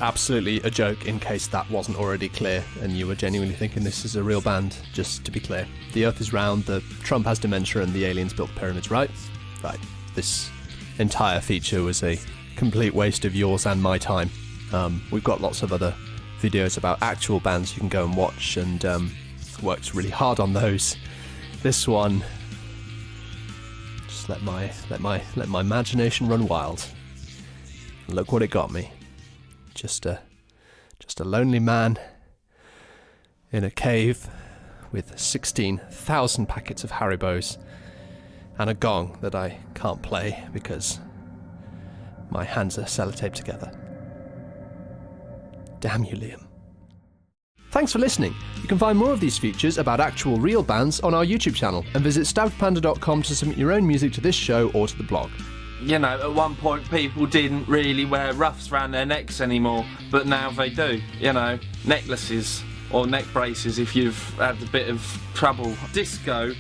absolutely a joke, in case that wasn't already clear and you were genuinely thinking this is a real band. Just to be clear, the Earth is round, the Trump has dementia, and the aliens built the pyramids, right? Right. This entire feature was a complete waste of yours and my time. We've got lots of other videos about actual bands you can go and watch, and worked really hard on those. This one, just let my imagination run wild. And look what it got me. Just a lonely man in a cave with 16,000 packets of Haribos and a gong that I can't play because my hands are sellotaped together. Damn you, Liam. Thanks for listening. You can find more of these features about actual real bands on our YouTube channel, and visit stoutpanda.com to submit your own music to this show or to the blog. You know, at one point people didn't really wear ruffs around their necks anymore, but now they do. You know, necklaces or neck braces if you've had a bit of trouble. Disco,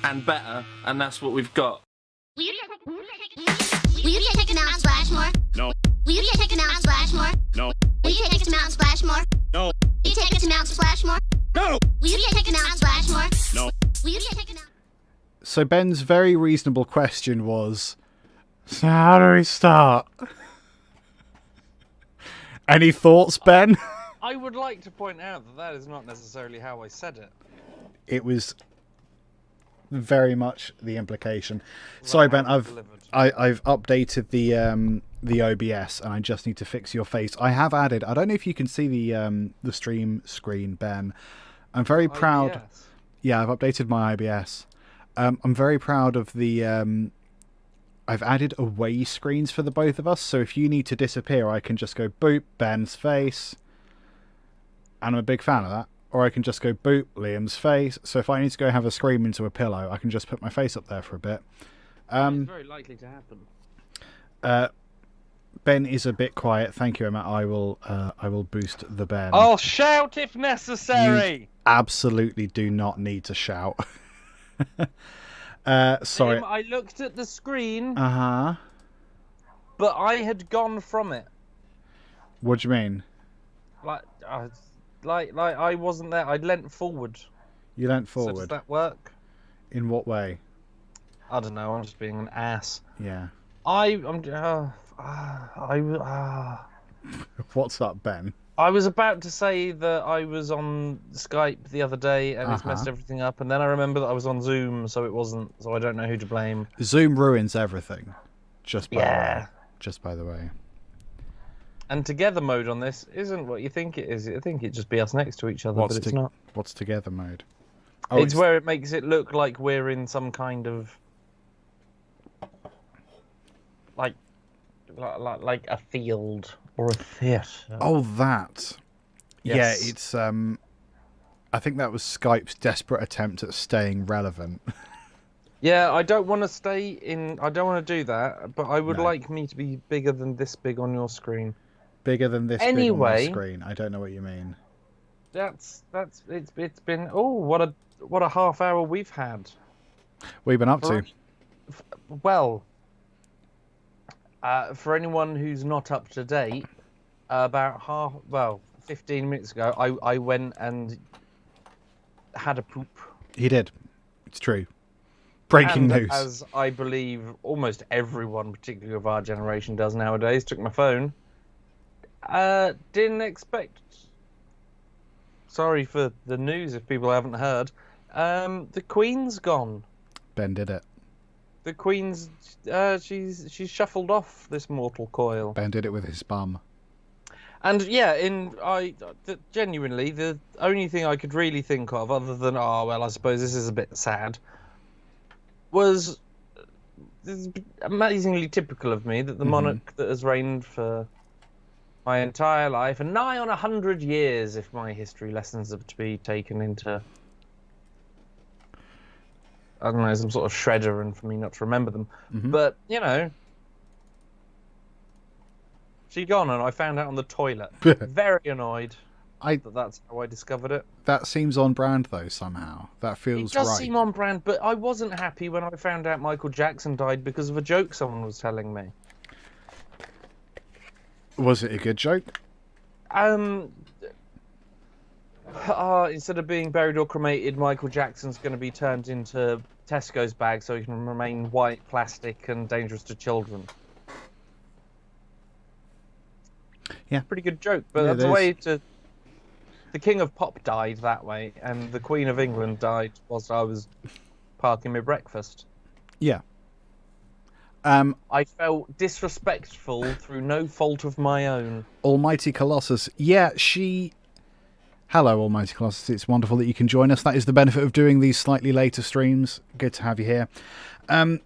and better, and that's what we've got. Will you take a Mount Splashmore? No. Will you take a Mount Splashmore? No. Will you take us to Mount Splashmore? No. Will you take us to Mount Splashmore? No. Will you take a Mount Splashmore? No. Will you take a Mount... So Ben's very reasonable question was, so how do we start? Any thoughts, Ben? I would like to point out that that is not necessarily how I said it. It was very much the implication. Sorry, Ben. I've updated the OBS, and I just need to fix your face. I have added. I don't know if you can see the stream screen, Ben. I'm very proud. Yes. Yeah, I've updated my IBS. I'm very proud of the. I've added away screens for the both of us, so if you need to disappear, I can just go boop Ben's face, and I'm a big fan of that. Or I can just go boop Liam's face. So if I need to go have a scream into a pillow, I can just put my face up there for a bit. It's very likely to happen. Ben is a bit quiet. Thank you, Emma. I will boost the Ben. I'll shout if necessary. You absolutely do not need to shout. Sorry. I looked at the screen. Uh-huh. But I had gone from it. What do you mean? Like I wasn't there. I leant forward. You leant So forward. does that work? In what way? I don't know. I'm just being an ass. Yeah. What's up, Ben? I was about to say that I was on Skype the other day and it's messed everything up, and then I remember that I was on Zoom, so it wasn't. So I don't know who to blame. Zoom ruins everything. Just by the way. And together mode on this isn't what you think it is. I think it'd just be us next to each other, but it's not. What's together mode? Oh, it's where it makes it look like we're in some kind of like a field or a theatre. Oh, that. Yes. Yeah, it's I think that was Skype's desperate attempt at staying relevant. Yeah, I don't want to stay in. I don't want to do that, but I would like me to be bigger than this big on your screen. Bigger than this big on my screen. I don't know what you mean. It's been what a half hour we've had. What have you been up to? Well, for anyone who's not up to date, about 15 minutes ago, I went and had a poop. He did. It's true. Breaking news. As I believe almost everyone, particularly of our generation, does nowadays, took my phone. Didn't expect. Sorry for the news if people haven't heard. The Queen's gone. Ben did it. The Queen's she's shuffled off this mortal coil. Ben did it with his bum. And yeah, genuinely the only thing I could really think of, other than I suppose this is a bit sad, was this is amazingly typical of me that the monarch that has reigned for my entire life, and nigh on 100 years if my history lessons are to be taken into, I don't know, some sort of shredder and for me not to remember them. But, you know, she gone and I found out on the toilet. Very annoyed that's how I discovered it. That seems on brand though somehow. That feels right. It does seem on brand, but I wasn't happy when I found out Michael Jackson died because of a joke someone was telling me. Was it a good joke? Instead of being buried or cremated, Michael Jackson's going to be turned into Tesco's bag so he can remain white, plastic, and dangerous to children. Yeah. Pretty good joke, but Yeah, that's a way to... The King of Pop died that way, and the Queen of England died whilst I was parking my breakfast. Yeah. I felt disrespectful through no fault of my own. Almighty Colossus. Yeah, she... Hello, Almighty Colossus. It's wonderful that you can join us. That is the benefit of doing these slightly later streams. Good to have you here. I'd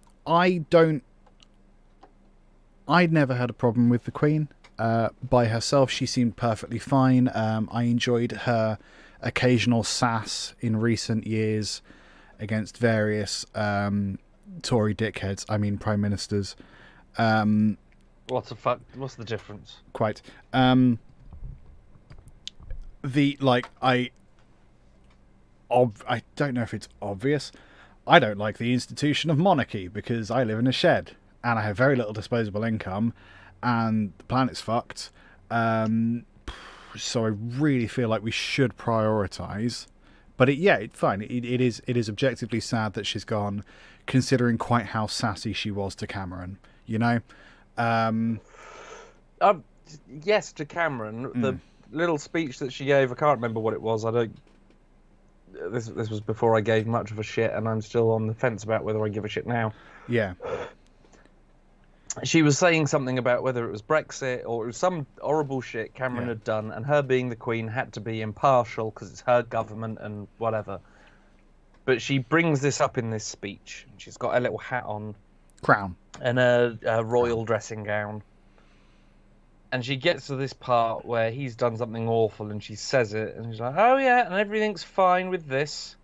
never had a problem with the Queen. By herself, she seemed perfectly fine. I enjoyed her occasional sass in recent years against various Tory dickheads. I mean, prime ministers. What's the difference? Quite. I don't know if it's obvious. I don't like the institution of monarchy because I live in a shed and I have very little disposable income and the planet's fucked. So I really feel like we should prioritise. But it's fine. It is objectively sad that she's gone, considering quite how sassy she was to Cameron. You know. Yes, to Cameron. The little speech that she gave, I can't remember what it was. This was before I gave much of a shit, and I'm still on the fence about whether I give a shit now. Yeah. She was saying something about whether it was Brexit or it was some horrible shit Cameron had done, and her being the Queen had to be impartial because it's her government and whatever. But she brings this up in this speech. She's got a little hat on. Crown. And a royal dressing gown. And she gets to this part where he's done something awful and she says it, and she's like, oh yeah, and everything's fine with this.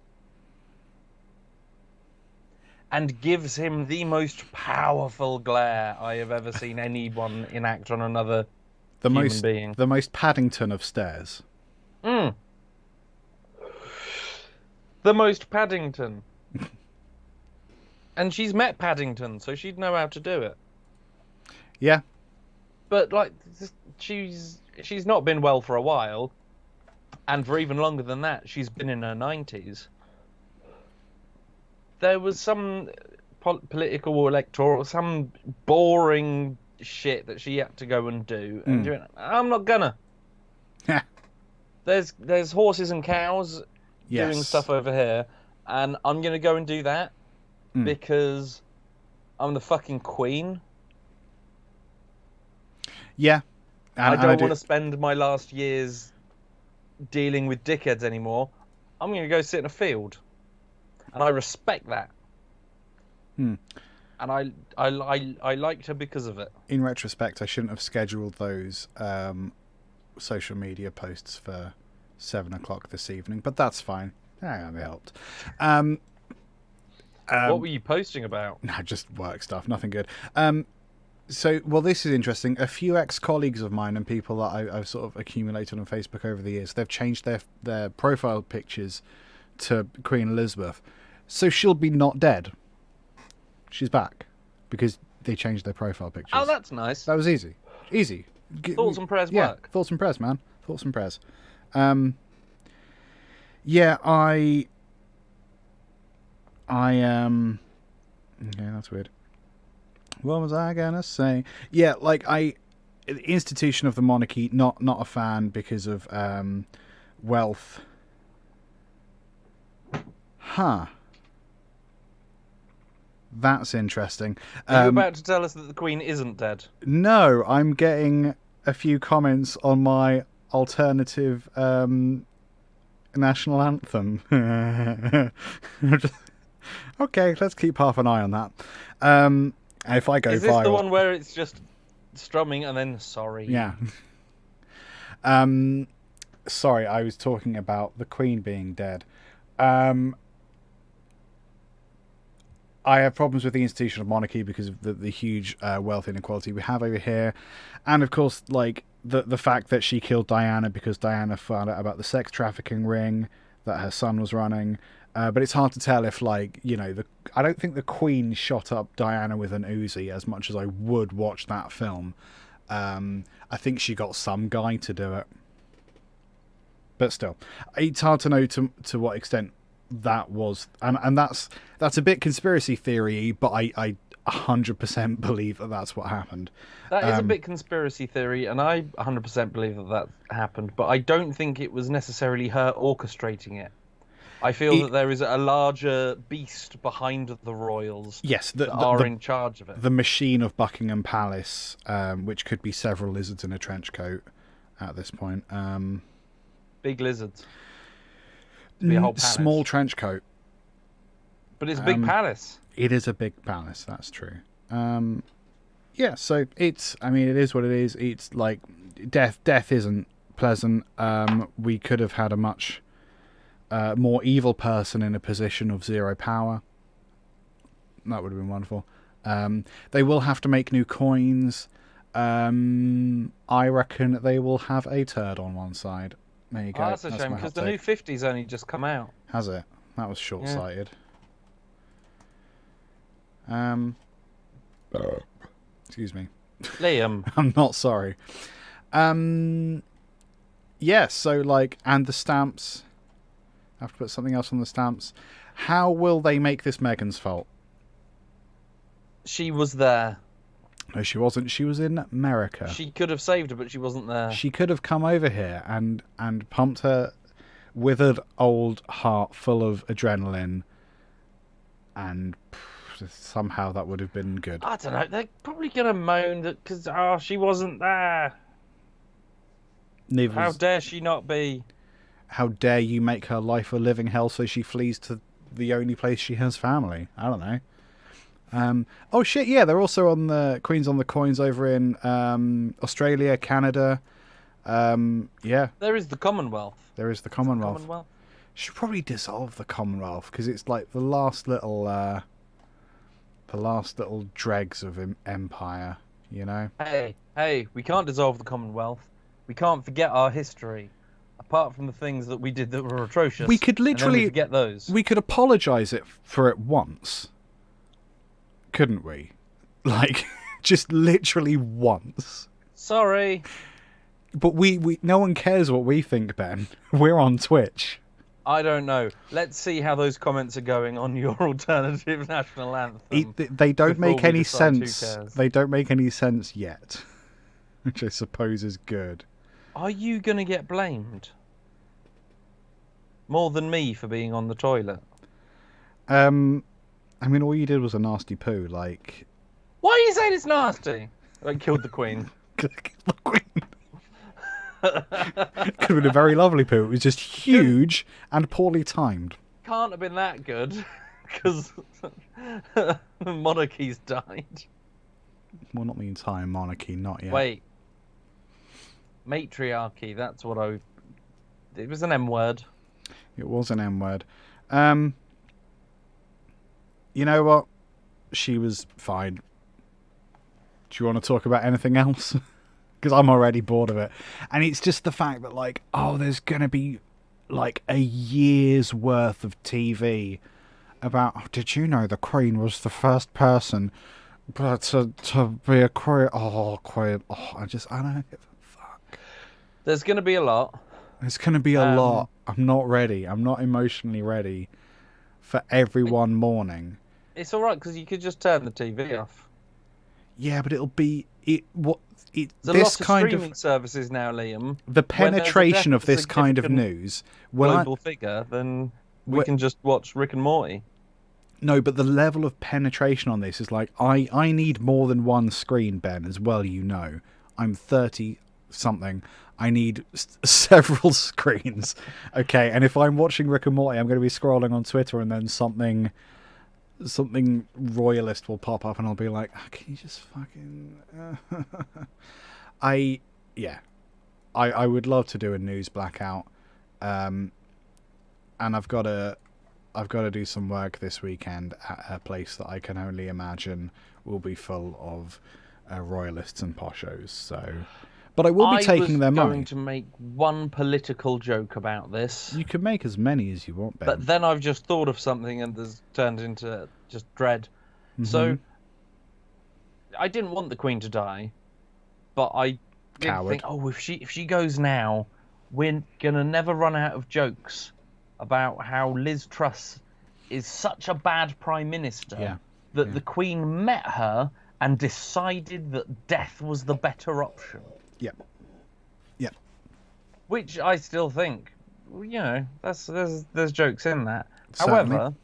And gives him the most powerful glare I have ever seen anyone enact on another human being. The most Paddington of stares. The most Paddington. And she's met Paddington, so she'd know how to do it. Yeah. But like, she's not been well for a while, and for even longer than that, she's been in her 90s. There was some political or electoral, some boring shit that she had to go and do, and I'm not gonna. There's horses and cows doing stuff over here, and I'm gonna go and do that because I'm the fucking Queen. Yeah. I don't want to spend my last years dealing with dickheads anymore. I'm going to go sit in a field. And I respect that. And I liked her because of it. In retrospect, I shouldn't have scheduled those social media posts for 7 o'clock this evening, but that's fine. I helped. What were you posting about? No, just work stuff. Nothing good. So, this is interesting. A few ex-colleagues of mine and people that I've sort of accumulated on Facebook over the years, they've changed their profile pictures to Queen Elizabeth. So she'll be not dead. She's back. Because they changed their profile pictures. Oh, that's nice. That was easy. Easy. Thoughts and prayers work. Thoughts and prayers, man. Thoughts and prayers. I okay, that's weird. What was I gonna say? Yeah, the institution of the monarchy, not a fan because of wealth. Huh. That's interesting. Are you about to tell us that the Queen isn't dead? No, I'm getting a few comments on my alternative national anthem. Okay, let's keep half an eye on that. If I go viral... Is this the one where it's just strumming and then sorry? Yeah. Sorry, I was talking about the Queen being dead. I have problems with the institution of monarchy because of the huge wealth inequality we have over here. And of course, the fact that she killed Diana because Diana found out about the sex trafficking ring that her son was running. But it's hard to tell if, I don't think the Queen shot up Diana with an Uzi as much as I would watch that film. I think she got some guy to do it. But still, it's hard to know to what extent that was, and that's a bit conspiracy theory, but I 100% believe that that's what happened. That is a bit conspiracy theory, and I 100% believe that happened, but I don't think it was necessarily her orchestrating it. I feel that there is a larger beast behind the royals. Yes, that are in charge of it. The machine of Buckingham Palace, which could be several lizards in a trench coat at this point. Big lizards. Be a whole palace. Small trench coat. But it's a big palace. It is a big palace, that's true. Yeah, so it is what it is. It's like death isn't pleasant. We could have had a much more evil person in a position of zero power. That would have been wonderful. They will have to make new coins. I reckon they will have a turd on one side. There you go. Oh, that's a shame, because the new 50's only just come out. Has it? That was short-sighted. Excuse me. Liam. I'm not sorry. Yeah, so, like, and the stamps. I have to put something else on the stamps. How will they make this Meghan's fault? She was there. No, she wasn't. She was in America. She could have saved her, but she wasn't there. She could have come over here and pumped her withered old heart full of adrenaline, and somehow that would have been good. I don't know. They're probably going to moan that because she wasn't there. How dare she not be? How dare you make her life a living hell so she flees to the only place she has family? I don't know. Oh shit, yeah, they're also on the Queen's on the coins over in Australia, Canada. Yeah. There is the Commonwealth. There is the Commonwealth. Should probably dissolve the Commonwealth because it's like the last little dregs of empire, you know? Hey, we can't dissolve the Commonwealth. We can't forget our history. Apart from the things that we did that were atrocious. We could literally forget those. We could apologise for it once. Couldn't we? Like, just literally once. Sorry. But we no one cares what we think, Ben. We're on Twitch. I don't know. Let's see how those comments are going on your alternative national anthem. They don't make any sense. They don't make any sense yet. Which I suppose is good. Are you going to get blamed? More than me for being on the toilet? I mean, all you did was a nasty poo, like... Why are you saying it's nasty? I killed the Queen. Could have been a very lovely poo. It was just huge and poorly timed. Can't have been that good, because the monarchy's died. Well, not the entire monarchy, not yet. Wait. Matriarchy, that's what it was an M word. It was an M word. You know what? She was fine. Do you want to talk about anything else? Because I'm already bored of it. And it's just the fact that, like, there's going to be, like, a year's worth of TV about, did you know the Queen was the first person to be a Queen? Queen. I don't give a fuck. There's going to be a lot. There's going to be a lot. I'm not ready. I'm not emotionally ready for everyone mourning. It's all right because you could just turn the TV off. Yeah, but it'll be There's a lot of streaming services now, Liam. The penetration of this kind of news. Global figure, then we can just watch Rick and Morty. No, but the level of penetration on this is like I need more than one screen, Ben. As well, you know, I'm 30 something. I need several screens. Okay, and if I'm watching Rick and Morty, I'm going to be scrolling on Twitter, and then something royalist will pop up, and I'll be like, can you just fucking... I would love to do a news blackout, and I've got to do some work this weekend at a place that I can only imagine will be full of royalists and poshos. So, but I will be taking their money. I was going to make one political joke about this. You can make as many as you want, Ben. But then I've just thought of something, and there's turned into just dread. Mm-hmm. So I didn't want the Queen to die. but I did Coward. think, oh, if she goes now, we're gonna never run out of jokes about how Liz Truss is such a bad prime minister that the Queen met her and decided that death was the better option. Yep. Yep. Which I still think, there's jokes in that. Certainly. However,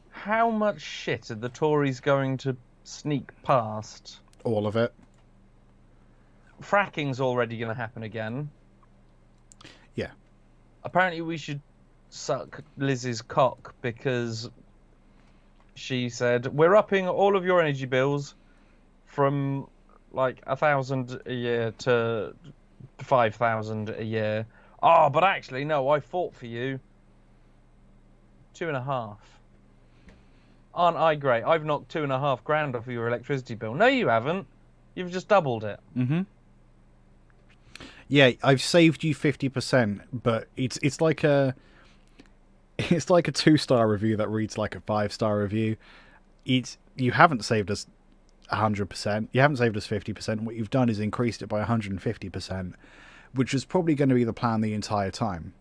how much shit are the Tories going to sneak past? All of it. Fracking's already going to happen again. Yeah. Apparently we should suck Liz's cock because she said, we're upping all of your energy bills from like 1,000 a year to 5,000 a year. Oh, but actually, no, I fought for you. 2.5. Aren't I great? I've knocked 2.5 grand off of your electricity bill. No, you haven't. You've just doubled it. Mm-hmm. Yeah, I've saved you 50%, but it's like a 2-star review that reads like a 5-star review. You haven't saved us 100%. You haven't saved us 50%. What you've done is increased it by 150%, which was probably going to be the plan the entire time.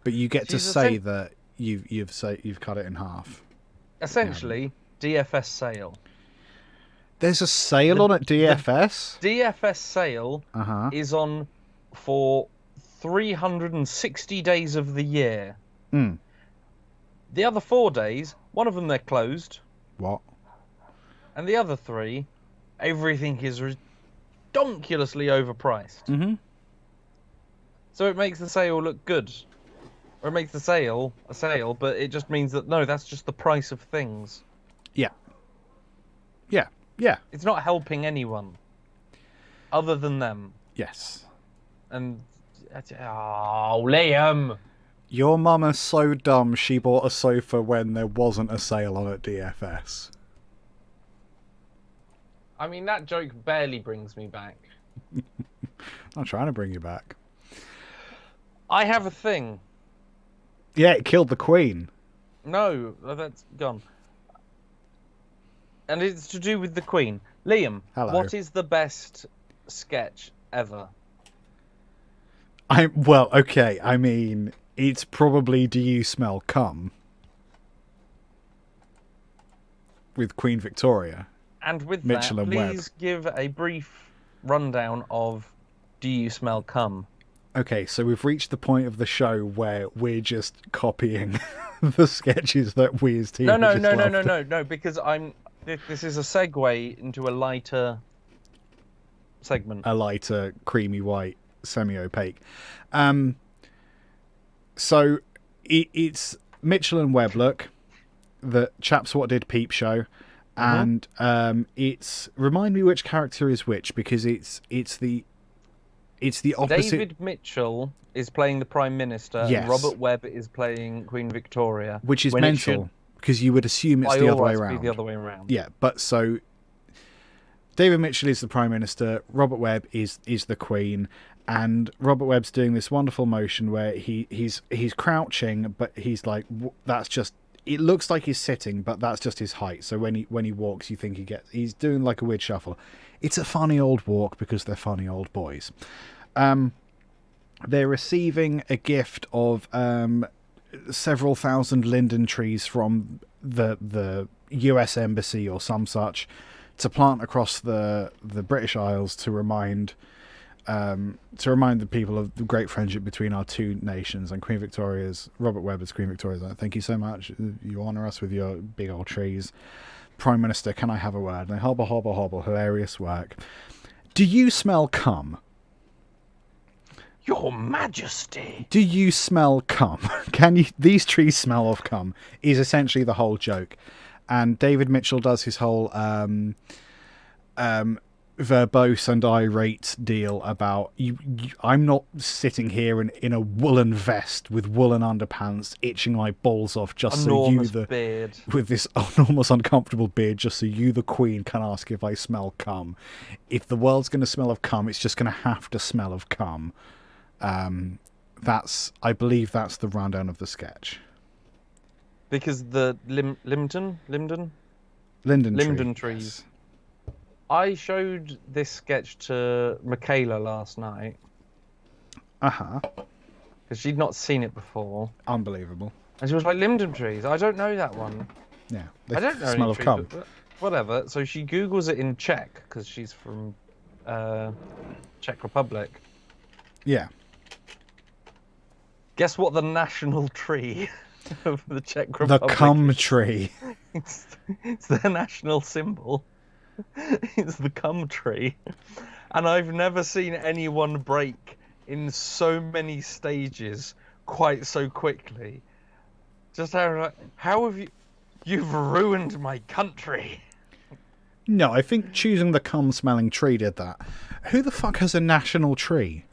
But you get to say that you've cut it in half. Essentially, DFS sale. There's a sale on at DFS? The DFS sale is on for 360 days of the year. Mm. The other 4 days, one of them they're closed. What? And the other 3, everything is ridiculously overpriced. Mm-hmm. So it makes the sale look good. Or it makes the sale a sale, but it just means that, no, that's just the price of things. Yeah. Yeah. Yeah. It's not helping anyone other than them. Yes. And, oh, Liam! Your mum is so dumb she bought a sofa when there wasn't a sale on at DFS. I mean, that joke barely brings me back. I'm trying to bring you back. I have a thing. Yeah, it killed the Queen. No, that's gone. And it's to do with the Queen. Liam, Hello. What is the best sketch ever? Well, okay, I mean, it's probably Do You Smell Cum? With Queen Victoria. And with Mitchell that, and Webb. please give a brief rundown of Do You Smell Cum? Okay, so we've reached the point of the show where we're just copying the sketches that we as teenagers No, because this is a segue into a lighter segment. A lighter, creamy white, semi-opaque. So it's Mitchell and Webb look, the Chaps What Did Peep Show, and it's remind me which character is which, because it's the opposite. David Mitchell is playing the Prime Minister, Yes. and Robert Webb is playing Queen Victoria. Which is when it mental, because you would assume it's by the all other way rights around. be the other way around. Yeah, but so David Mitchell is the Prime Minister, Robert Webb is the Queen, and Robert Webb's doing this wonderful motion where he's crouching, but he's like, that's just, it looks like he's sitting, but that's just his height. So when he walks, you think he's doing like a weird shuffle. It's a funny old walk because they're funny old boys. They're receiving a gift of several thousand linden trees from the US Embassy or some such to plant across the British Isles to remind the people of the great friendship between our two nations. And Robert Webb as Queen Victoria's like, thank you so much. You honour us with your big old trees. Prime Minister, can I have a word? And they hobble, hobble, hobble. Hilarious work. Do you smell cum? Your Majesty. Do you smell cum? These trees smell of cum is essentially the whole joke. And David Mitchell does his whole verbose and irate deal about I'm not sitting here in a woolen vest with woolen underpants itching my balls off just Enormous so you beard. with this enormous uncomfortable beard just so you the Queen can ask if I smell cum. If the world's going to smell of cum, it's just going to have to smell of cum. I believe that's the rundown of the sketch. Because the linden Linden trees. Yes. I showed this sketch to Michaela last night Uh-huh. because she'd not seen it before, Unbelievable. and she was like, "Linden trees. I don't know that one. Yeah. They I don't know smell any of trees, cum. but whatever." So she Googles it in Czech because she's from Czech Republic. Yeah. Guess what the national tree of the Czech The Republic cum is? tree. It's their national symbol. It's the cum tree. And I've never seen anyone break in so many stages quite so quickly. Just how have you've ruined my country. No, I think choosing the cum-smelling tree did that. Who the fuck has a national tree?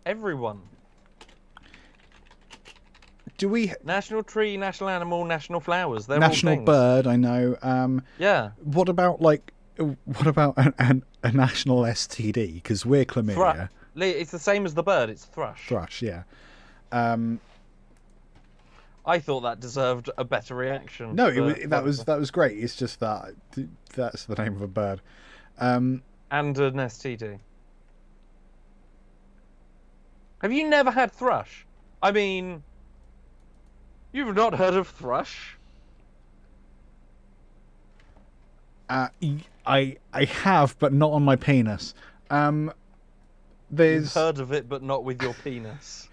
Everyone. Do we... National tree, national animal, national flowers. They're National all things. bird, I know. Yeah. What about, like... What about a national STD? Because we're chlamydia. It's the same as the bird. It's thrush. Thrush, yeah. I thought that deserved a better reaction. No, but that was great. It's just that that's the name of a bird. And an STD. Have you never had thrush? I mean, you've not heard of thrush? I have, but not on my penis. You've There's heard of it, but not with your penis.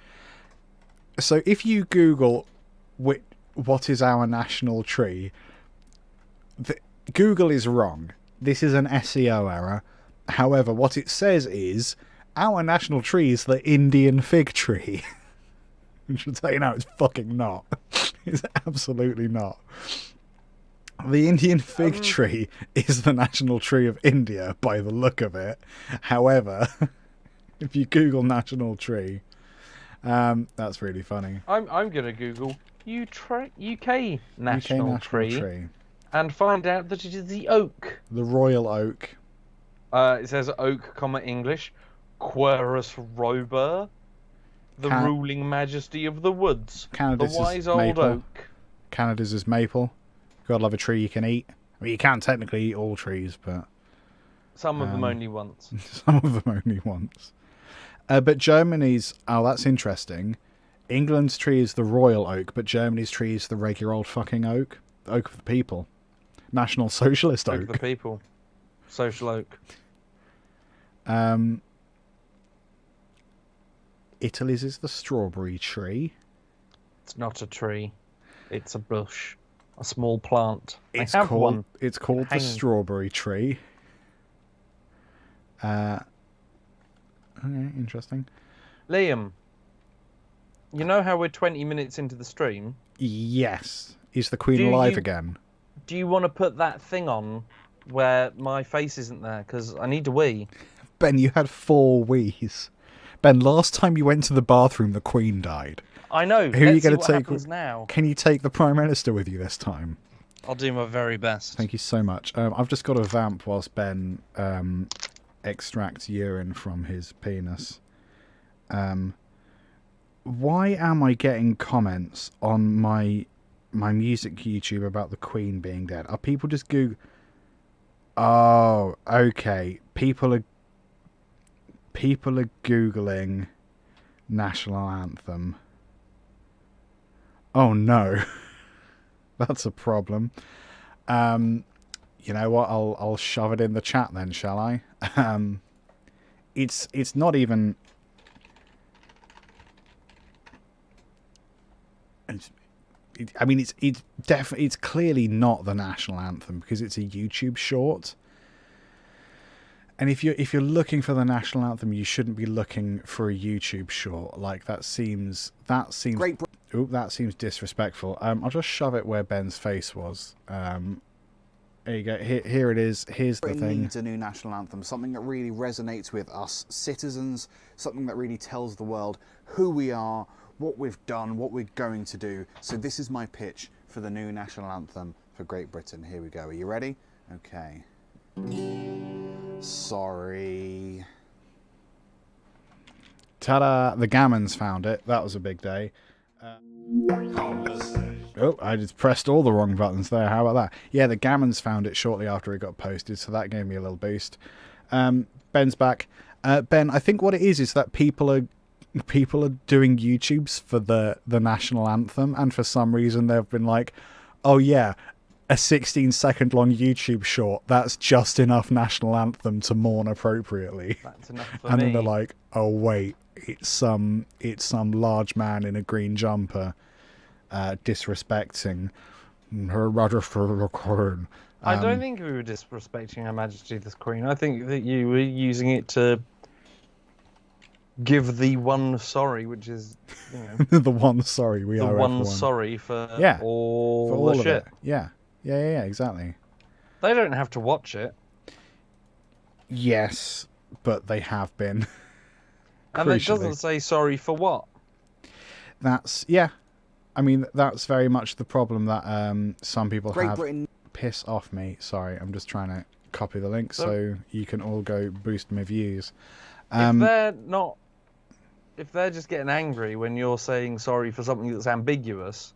so if you Google what is our national tree, Google is wrong. This is an SEO error. However, what it says is our national tree is the Indian fig tree. Which will tell you now, it's fucking not. It's absolutely not. The Indian fig tree is the national tree of India by the look of it. However, if you Google national tree, that's really funny. I'm gonna Google UK national, UK tree and find out that it is the oak. The royal oak. It says oak, English, Quercus robur, the ruling majesty of the woods, Canada's the wise is old maple. oak. Canada's is maple. Gotta love a tree you can eat. I mean, you can't technically eat all trees, but Some of them only once. some of them only once. But Germany's... Oh, that's interesting. England's tree is the royal oak, but Germany's tree is the regular old fucking oak. The oak of the people. National Socialist Oak oak. of the people. Social oak. Italy's is the strawberry tree. It's not a tree. It's a bush. A small plant. It's I have called, one. It's called the Hang. strawberry tree. Okay, interesting. Liam, you know how we're 20 minutes into the stream? Yes. Is the Queen Do alive you- again? Do you want to put that thing on where my face isn't there? Because I need to wee. Ben, you had 4 wheeze. Ben, last time you went to the bathroom, the Queen died. I know. Who are you Let's see going what to take? happens now. Can you take the Prime Minister with you this time? I'll do my very best. Thank you so much. I've just got a vamp whilst Ben extracts urine from his penis. Why am I getting comments on my music YouTube about the Queen being dead? Are people just Oh, okay. People are Googling national anthem. Oh no. That's a problem. You know what? I'll shove it in the chat then, shall I? It's not even. It's definitely, it's clearly not the national anthem because it's a YouTube short. And if you're looking for the national anthem, you shouldn't be looking for a YouTube short. Like that seems Great. Oop, that seems disrespectful. I'll just shove it where Ben's face was. There you go. Here it is. Here's the Britain thing. needs a new national anthem, something that really resonates with us citizens, something that really tells the world who we are, what we've done, what we're going to do. So this is my pitch for the new national anthem for Great Britain. Here we go. Are you ready? Okay. Sorry. Ta-da! The Gammons found it. That was a big day. Conversation. Oh, I just pressed all the wrong buttons there. How about that? Yeah, the Gammons found it shortly after it got posted, so that gave me a little boost. Ben's back. Ben, I think what it is that people are doing YouTubes for the national anthem, and for some reason they've been like, oh yeah, a 16-second long YouTube short, that's just enough national anthem to mourn appropriately. That's enough for And me. then they're like, oh wait, it's some large man in a green jumper disrespecting Her Majesty the Queen. I don't think we were disrespecting Her Majesty the Queen. I think that you were using it to give the one sorry, which is, you know, the one sorry we the are one everyone. sorry for Yeah, all, for all the of shit. it. Yeah, exactly. They don't have to watch it. Yes, but they have been. And it Crucially. doesn't say sorry for what. I mean, that's very much the problem that some people Great have. Britain. Piss off me. Sorry, I'm just trying to copy the link so you can all go boost my views. If they're just getting angry when you're saying sorry for something that's ambiguous,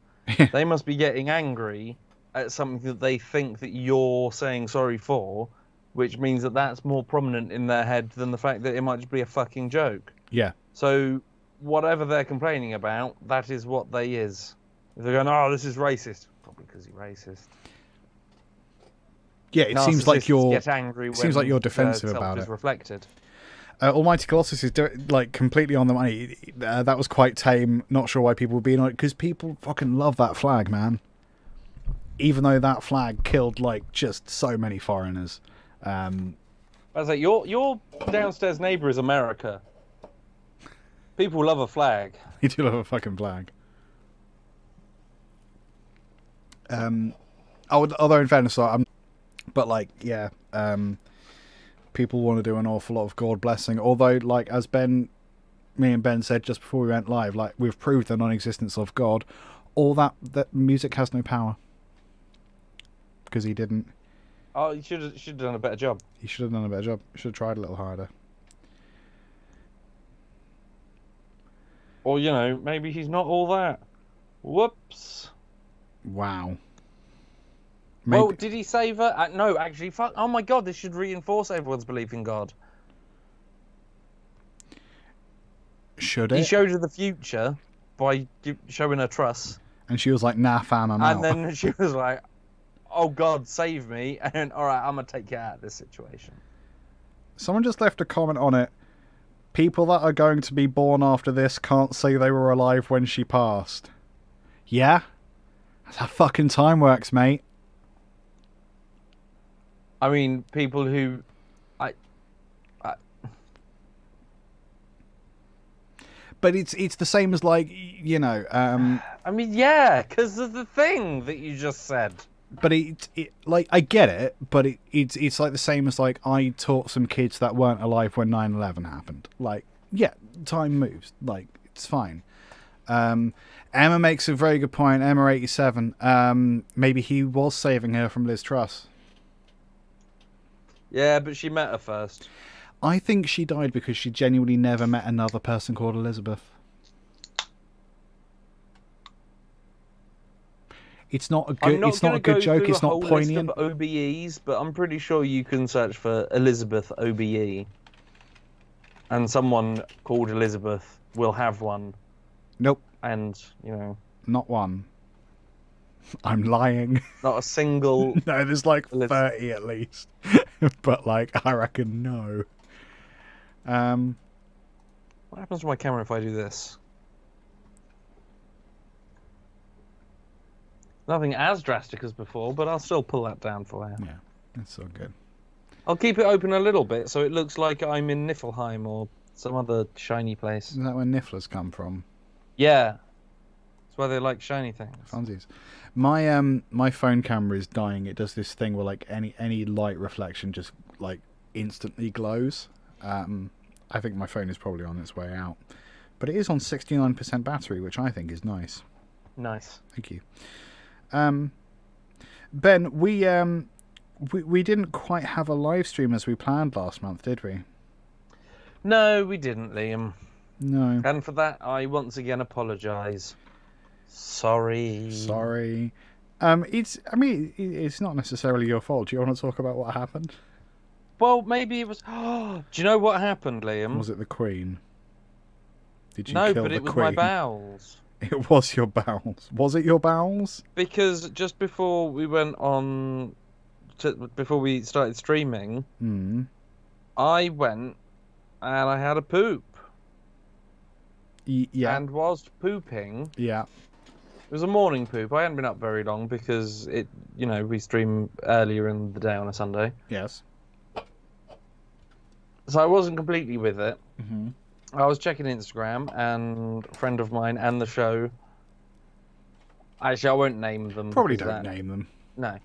they must be getting angry at something that they think that you're saying sorry for, which means that that's more prominent in their head than the fact that it might just be a fucking joke. Yeah. So whatever they're complaining about, that is what they is. If they're going, oh, this is racist, probably because you're racist. Yeah, it seems like Narcissists get angry when defensive their about self it. is reflected. Almighty Colossus is completely on the money. That was quite tame. Not sure why people were being on it, because people fucking love that flag, man. Even though that flag killed just so many foreigners. I was like, your downstairs neighbour is America. People love a flag. You do love a fucking flag. Although in fairness, people want to do an awful lot of God blessing. Although, as me and Ben said just before we went live, we've proved the non-existence of God. All that music has no power because he didn't. Oh, you should have done a better job. He should have done a better job. Should have tried a little harder. Or, maybe he's not all that. Whoops. Wow. Maybe. Well, did he save her? No, actually, fuck. Oh my god, this should reinforce everyone's belief in God. Should He it? showed her the future by showing her trust. And she was like, nah, fam, I'm out. And then she was like, oh god, save me. And alright, I'm going to take you out of this situation. Someone just left a comment on it. People that are going to be born after this can't say they were alive when she passed. Yeah? That's how fucking time works, mate. I mean, people who... But it's the same as I mean, yeah, because of the thing that you just said. But I get it, but it's like the same as I taught some kids that weren't alive when 9/11 happened. Yeah, time moves. It's fine. Emma makes a very good point. Emma87. Maybe he was saving her from Liz Truss. Yeah, but she met her first. I think she died because she genuinely never met another person called Elizabeth. It's not a good. It's not a good joke. It's not poignant. I'm not going to go through a whole list of OBEs, but I'm pretty sure you can search for Elizabeth OBE, and someone called Elizabeth will have one. Nope. And not one. I'm lying. not a single. No, there's 30 at least. But I reckon no. What happens to my camera if I do this? Nothing as drastic as before, but I'll still pull that down for you. Yeah, that's so good. I'll keep it open a little bit so it looks like I'm in Niflheim or some other shiny place. Isn't that where Nifflers come from? Yeah. That's why they like shiny things. Funsies. My phone camera is dying. It does this thing where any light reflection just instantly glows. I think my phone is probably on its way out. But it is on 69% battery, which I think is nice. Nice. Thank you. Ben, we didn't quite have a live stream as we planned last month, did we? No, we didn't, Liam. No. And for that, I once again apologise. Sorry. Sorry. It's not necessarily your fault. Do you want to talk about what happened? Well, maybe it was. Do you know what happened, Liam? Was it the Queen? Did you No, kill but the it was Queen? my bowels. It was your bowels. Was it your bowels? Because just before we went on, before we started streaming, I went and I had a poop. Yeah. And whilst pooping, Yeah. it was a morning poop. I hadn't been up very long because we stream earlier in the day on a Sunday. Yes. So I wasn't completely with it. Mm-hmm. I was checking Instagram, and a friend of mine and the show. Actually, I won't name them. Probably don't name them. No.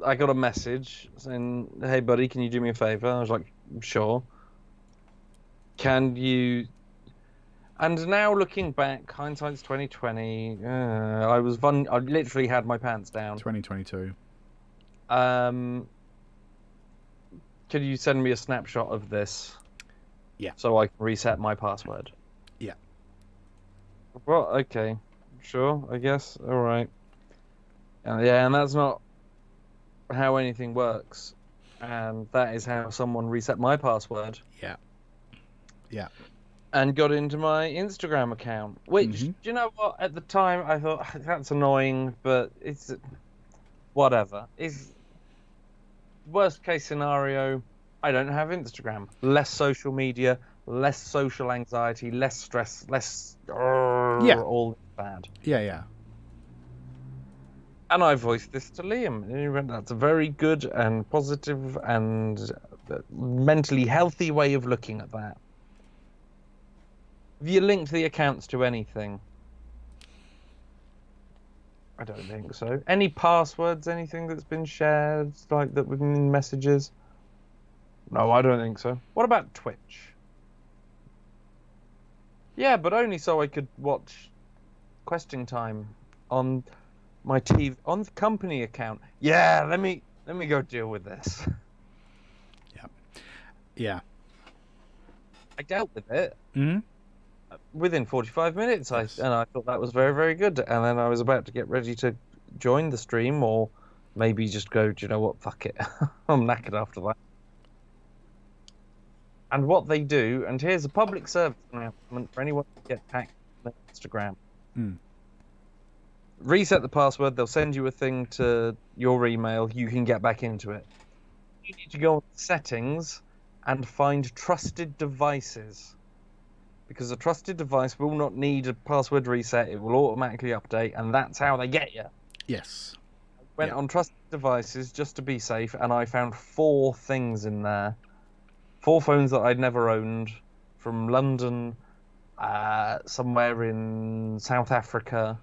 I got a message saying, "Hey, buddy, can you do me a favor?" I was like, "Sure." Can you? And now looking back, hindsight's 2020. I literally had my pants down. 2022. Could you send me a snapshot of this? Yeah. So I can reset my password. Yeah. Well, okay. Sure, I guess. All right. Yeah, and that's not how anything works. And that is how someone reset my password. Yeah. Yeah. And got into my Instagram account. Which, do you know what? At the time, I thought, that's annoying, but it's... Whatever. It's... Worst case scenario, I don't have Instagram. Less social media, less social anxiety, less stress, less... all bad. Yeah. And I voiced this to Liam. And he went, that's a very good and positive and mentally healthy way of looking at that. Have you linked the accounts to anything? I don't think so. Any passwords, anything that's been shared, like that within messages? No, I don't think so. What about Twitch? Yeah, but only so I could watch Questing Time on my TV, on the company account. Yeah, let me go deal with this. Yeah. I dealt with it. Mm-hmm. Within 45 minutes, and I thought that was very, very good. And then I was about to get ready to join the stream, or maybe just go, do you know what, fuck it. I'm knackered after that. And what they do, and here's a public service announcement for anyone who gets hacked on Instagram. Reset the password, they'll send you a thing to your email, you can get back into it. You need to go on settings and find trusted devices. Because a trusted device will not need a password reset, it will automatically update, and that's how they get you. Yes. Went on trusted devices just to be safe, and I found 4 things in there. 4 phones that I'd never owned, from London, somewhere in South Africa,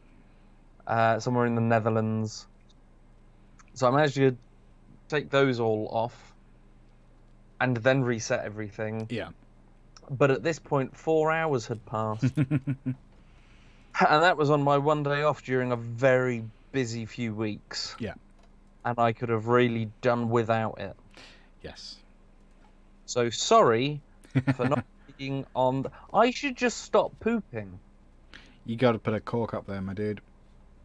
somewhere in the Netherlands. So I managed to take those all off, and then reset everything. Yeah. But at this point, 4 hours had passed. And that was on my one day off during a very busy few weeks. Yeah. And I could have really done without it. Yes. So sorry for not being on... I should just stop pooping. You got to put a cork up there, my dude.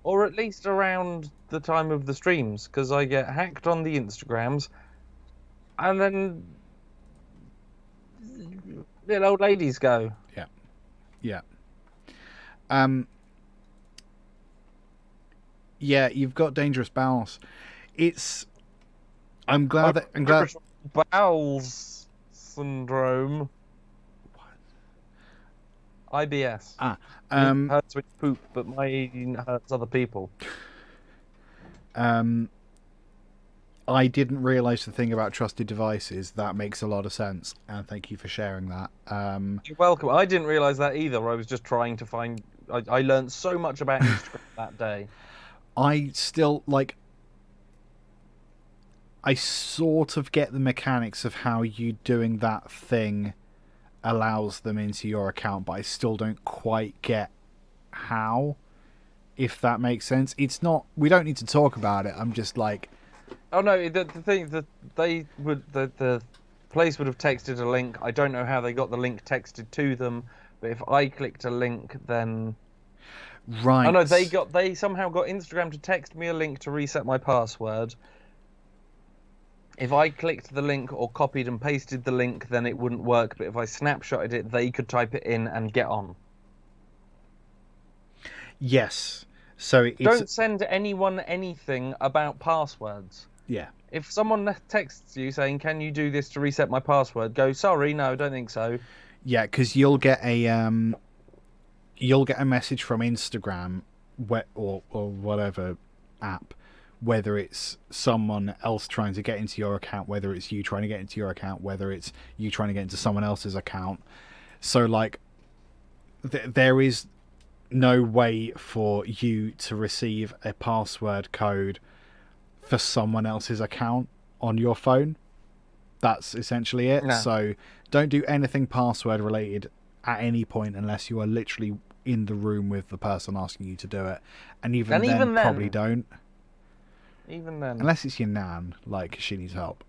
Or at least around the time of the streams, because I get hacked on the Instagrams. And then... little old ladies go. Yeah. Yeah, you've got dangerous bowels. I'm glad. Bowels syndrome. What? IBS. It hurts when you poop, but mine hurts other people. I didn't realise the thing about trusted devices. That makes a lot of sense, and thank you for sharing that. You're welcome. I didn't realise that either. I was just trying to find... I learned so much about Instagram that day. I still, I sort of get the mechanics of how you doing that thing allows them into your account, but I still don't quite get how, if that makes sense. It's not... We don't need to talk about it. I'm just like... Oh no, the thing that they would... The place would have texted a link. I don't know how they got the link texted to them, but if I clicked a link, then... Right. Oh no, they somehow got Instagram to text me a link to reset my password. If I clicked the link or copied and pasted the link, then it wouldn't work. But if I snapshotted it, they could type it in and get on. Yes. So it's... Don't send anyone anything about passwords. Yeah. If someone texts you saying, "Can you do this to reset my password?" Go, "Sorry, no, don't think so." Yeah, because you'll get a message from Instagram or whatever app, whether it's someone else trying to get into your account, whether it's you trying to get into your account, whether it's you trying to get into someone else's account. So like there is no way for you to receive a password code for someone else's account on your phone. That's essentially it. No. So don't do anything password related at any point unless you are literally in the room with the person asking you to do it. And even then, probably don't. Even then. Unless it's your nan, like she needs help.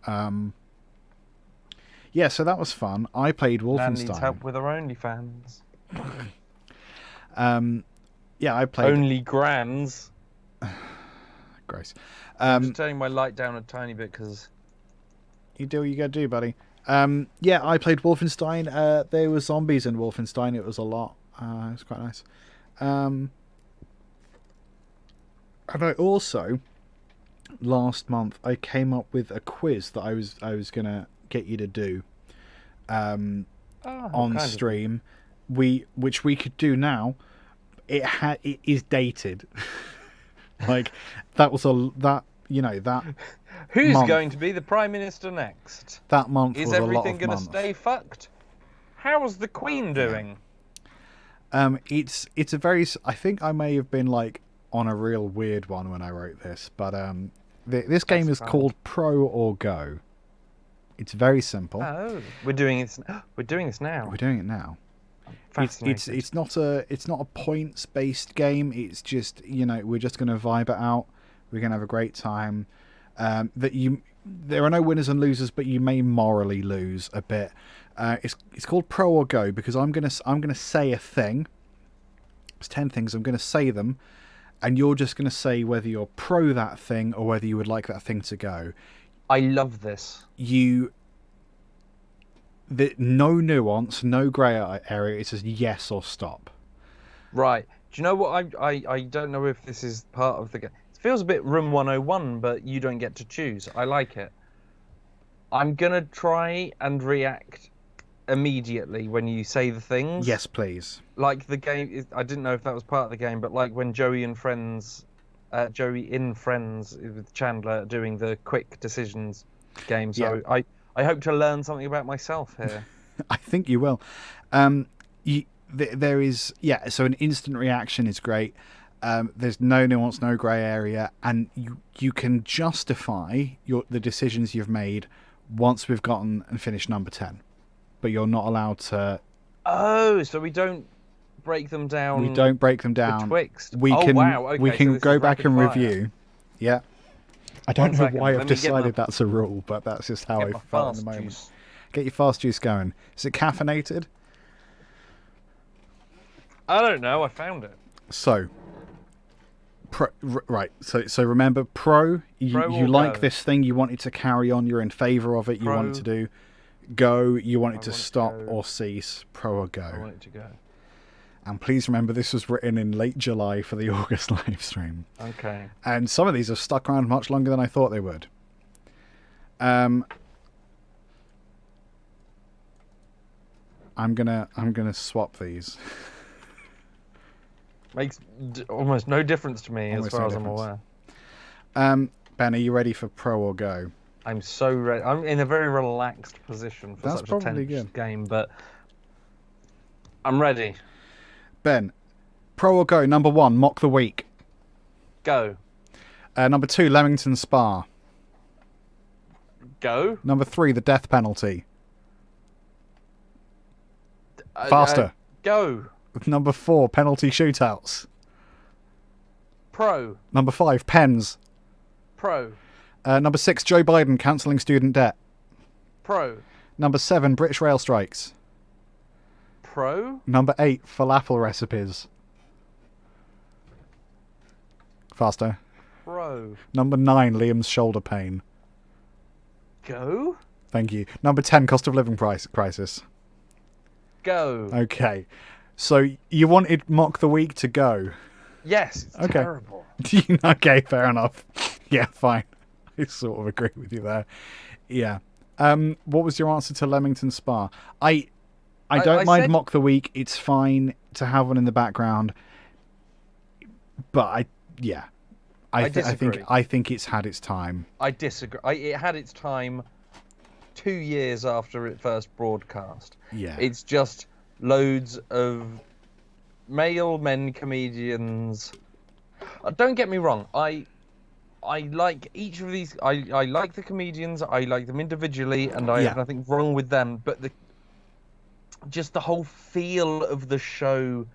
Yeah, so that was fun. I played Wolfenstein. Nan needs help with her OnlyFans. Yeah, I played... Only grands. Gross. I'm just turning my light down a tiny bit because... You do what you gotta do, buddy. Yeah, I played Wolfenstein. There were zombies in Wolfenstein. It was a lot. It was quite nice. And I also, last month, I came up with a quiz that I was gonna get you to do on stream. Which we could do now. It is dated. Like that Who's month, going to be the Prime Minister next? that month Is was a lot everything of going to month. stay fucked? How's the Queen doing? It's a very... I think I may have been like on a real weird one when I wrote this, but this game is called Pro or Go. It's very simple. Oh, we're doing it. We're doing this now. We're doing it now. Fascinating. It's not a points based game. It's just, we're just going to vibe it out. We're going to have a great time. There are no winners and losers, but you may morally lose a bit. It's called Pro or Go because I'm gonna say a thing. It's 10 things. I'm gonna say them, and you're just gonna say whether you're pro that thing or whether you would like that thing to go. I love this. No nuance, no grey area. It's just yes or stop. Right. Do you know what? I don't know if this is part of the game. It feels a bit Room 101, but you don't get to choose. I like it. I'm going to try and react immediately when you say the things. Yes, please. Like the game, I didn't know if that was part of the game, but like when Joey in Friends with Chandler doing the quick decisions game. So yeah. I hope to learn something about myself here. I think you will. There is, so an instant reaction is great. There's no nuance, no grey area, and you can justify the decisions you've made once we've gotten and finished number 10. But you're not allowed to... Oh, so we don't break them down... We don't break them down. Betwixt. We can, wow. Okay, we can so go back and fire. Review. Yeah. I don't know why I've decided that's a rule, but that's just how I felt at the moment. Juice. Get your fast juice going. Is it caffeinated? I don't know. I found it. So... right, so remember, pro you like go? this thing, you want it to carry on, you're in favour of it, you want it to do. Go, you want it to stop or cease. Pro or go. I want it to go. And please remember, this was written in late July for the August live stream. Okay. And some of these have stuck around much longer than I thought they would. I'm gonna swap these. Makes almost no difference to me as far as I'm aware. Ben, are you ready for Pro or Go? I'm so ready. I'm in a very relaxed position for such a tense game, but I'm ready. Ben, Pro or Go? Number 1, Mock the Week. Go. Number 2, Leamington Spa. Go. Number 3, the death penalty. Faster. Go. Number 4, penalty shootouts. Pro. Number 5, pens. Pro. Number 6, Joe Biden cancelling student debt. Pro. Number 7, British rail strikes. Pro. Number 8, falafel recipes. Faster. Bro. Number 9, Liam's shoulder pain. Go? Thank you. Number 10, cost of living crisis. Go. Okay. So you wanted Mock the Week to go. Yes, it's Okay. terrible. Okay, fair enough. Yeah, fine. I sort of agree with you there. Yeah. What was your answer to Leamington Spa? I don't mind said- Mock the Week. It's fine to have one in the background. But I disagree. think it's had its time. I disagree. It had its time 2 years after it first broadcast. Yeah. It's just loads of male men comedians. Don't get me wrong. I like each of these. I like the comedians. I like them individually, and I Yeah. have nothing wrong with them. But just the whole feel of the show.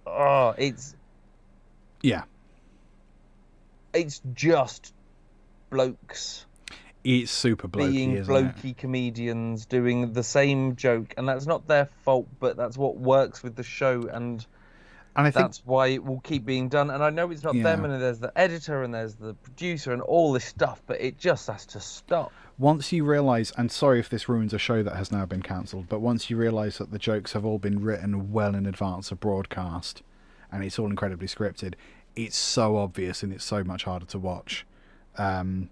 Oh, Yeah. it's just blokes It's super blokey, being isn't it? blokey comedians doing the same joke, and that's not their fault, but that's what works with the show, and And I think that's why it will keep being done. And I know it's not them, Yeah. and there's the editor, and there's the producer, and all this stuff, but it just has to stop. once you realise, and sorry if this ruins a show that has now been cancelled, but once you realise that the jokes have all been written well in advance of broadcast, and it's all incredibly scripted, it's so obvious and it's so much harder to watch. And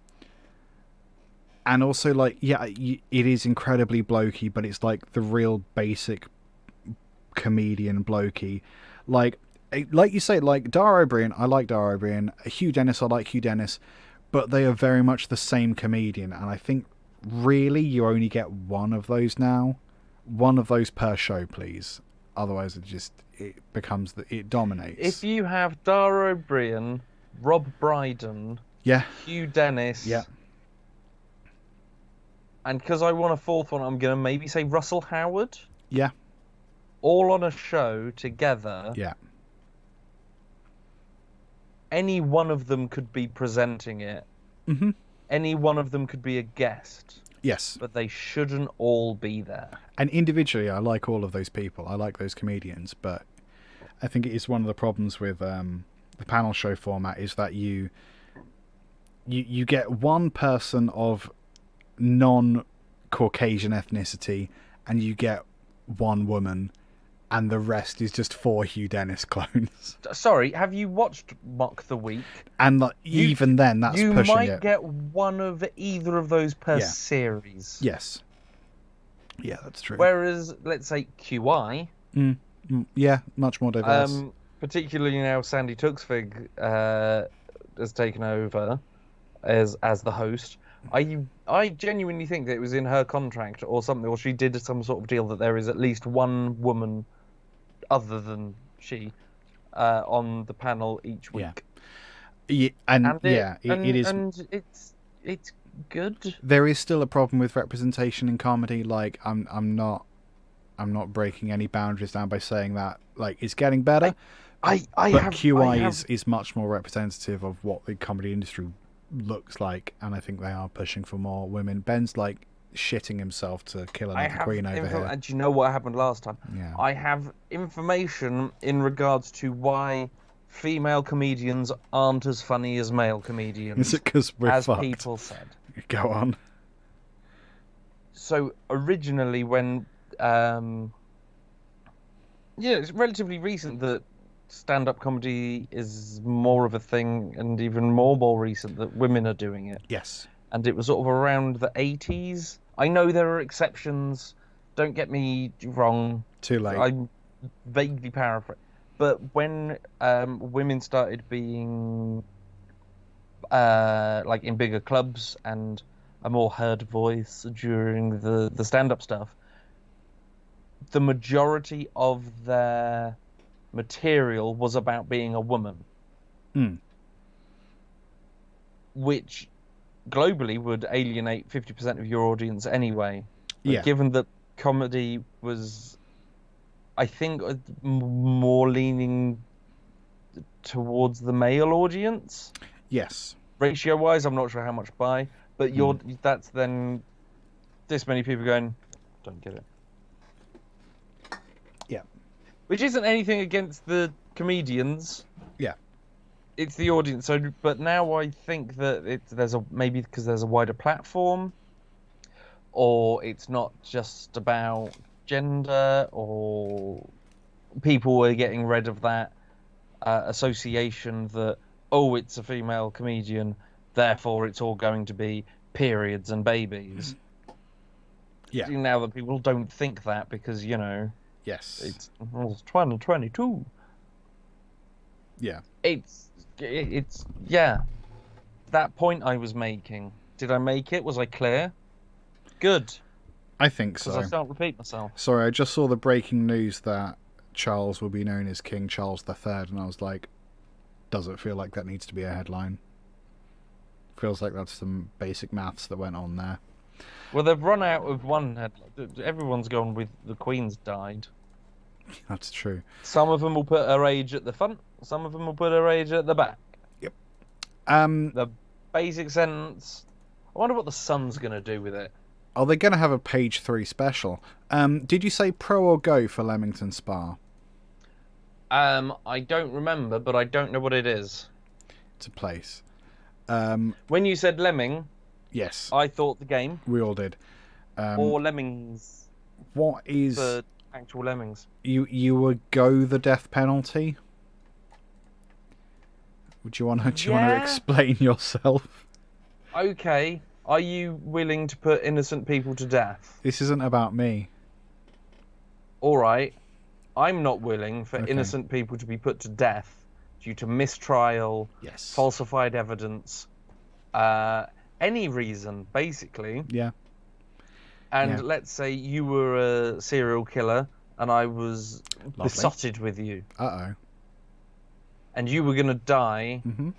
also, like, it is incredibly blokey, but it's like the real basic comedian blokey. Like you say, like Dara O'Brien, I like Dara O'Brien. Hugh Dennis, I like Hugh Dennis. But they are very much the same comedian, and I think really you only get one of those now. One of those per show, please. Otherwise, it dominates. If you have Dara O'Brien, Rob Brydon, Yeah, Hugh Dennis, yeah, and because I want a fourth one, I'm going to maybe say Russell Howard, yeah, all on a show together. yeah. Any one of them could be presenting it. Mm-hmm. Any one of them could be a guest, Yes. but they shouldn't all be there. And individually, I like all of those people. I like those comedians, but I think it is one of the problems with the panel show format is that you get one person of non-Caucasian ethnicity, and you get one woman, and the rest is just 4 Hugh Dennis clones. Sorry, have you watched Mock the Week? And like, even then, that's you pushing might it. get one of either of those per Yeah. series. Yes. Yeah, that's true. Whereas, let's say QI, Yeah, much more diverse. particularly now Sandy Tuxvig has taken over as the host. I genuinely think that it was in her contract or something, or she did some sort of deal that there is at least one woman other than she on the panel each week. Yeah, it is. And it's good. There is still a problem with representation in comedy. Like, I'm not breaking any boundaries down by saying that. Like, it's getting better. But QI is much more representative of what the comedy industry looks like, and I think they are pushing for more women. Ben's like shitting himself to kill another queen over here. And do you know what happened last time? Yeah. I have information in regards to why female comedians aren't as funny as male comedians. Is it because we're as fucked? people said. Go on. So originally, when it's relatively recent that stand-up comedy is more of a thing, and even more recent that women are doing it. Yes. And it was sort of around the 80s. I know there are exceptions. Don't get me wrong. Too late. I'm vaguely paraphrasing. But when women started being like in bigger clubs and a more heard voice during the stand-up stuff, the majority of their material was about being a woman. Which globally would alienate 50% of your audience anyway. But Yeah. given that comedy was, I think, more leaning towards the male audience. Yes. Ratio-wise, I'm not sure how much by, but that's then this many people going, don't get it. Yeah. Which isn't anything against the comedians. Yeah. it's the audience. So, but now I think that maybe because there's a wider platform, or it's not just about gender, or people are getting rid of that association that, oh, it's a female comedian, therefore it's all going to be periods and babies. Yeah. Now that people don't think that because, Yes. it's 2022. Yeah. It's yeah. That point I was making. Did I make it? Was I clear? Good. I think Because so. I can't repeat myself. Sorry, I just saw the breaking news that Charles will be known as King Charles III, and I was like, does it feel like that needs to be a headline? Feels like that's some basic maths that went on there. Well, they've run out of one headline. Everyone's gone with the Queen's died. That's true. Some of them will put her age at the front. Some of them will put her age at the back. Yep. The basic sentence. I wonder what the Sun's going to do with it. Are they going to have a page 3 special? Did you say pro or go for Leamington Spa? I don't remember, but I don't know what it is. It's a place. When you said lemming, Yes, I thought the game. we all did. Or lemmings What is... for actual lemmings. You would go the death penalty? Would you want to Yeah. explain yourself? Okay. Are you willing to put innocent people to death? This isn't about me. All right. I'm not willing for Okay. innocent people to be put to death due to mistrial, Yes. falsified evidence, any reason, basically. Yeah. And Yeah. let's say you were a serial killer and I was besotted with you. Uh-oh. And you were going to die Mm-hmm.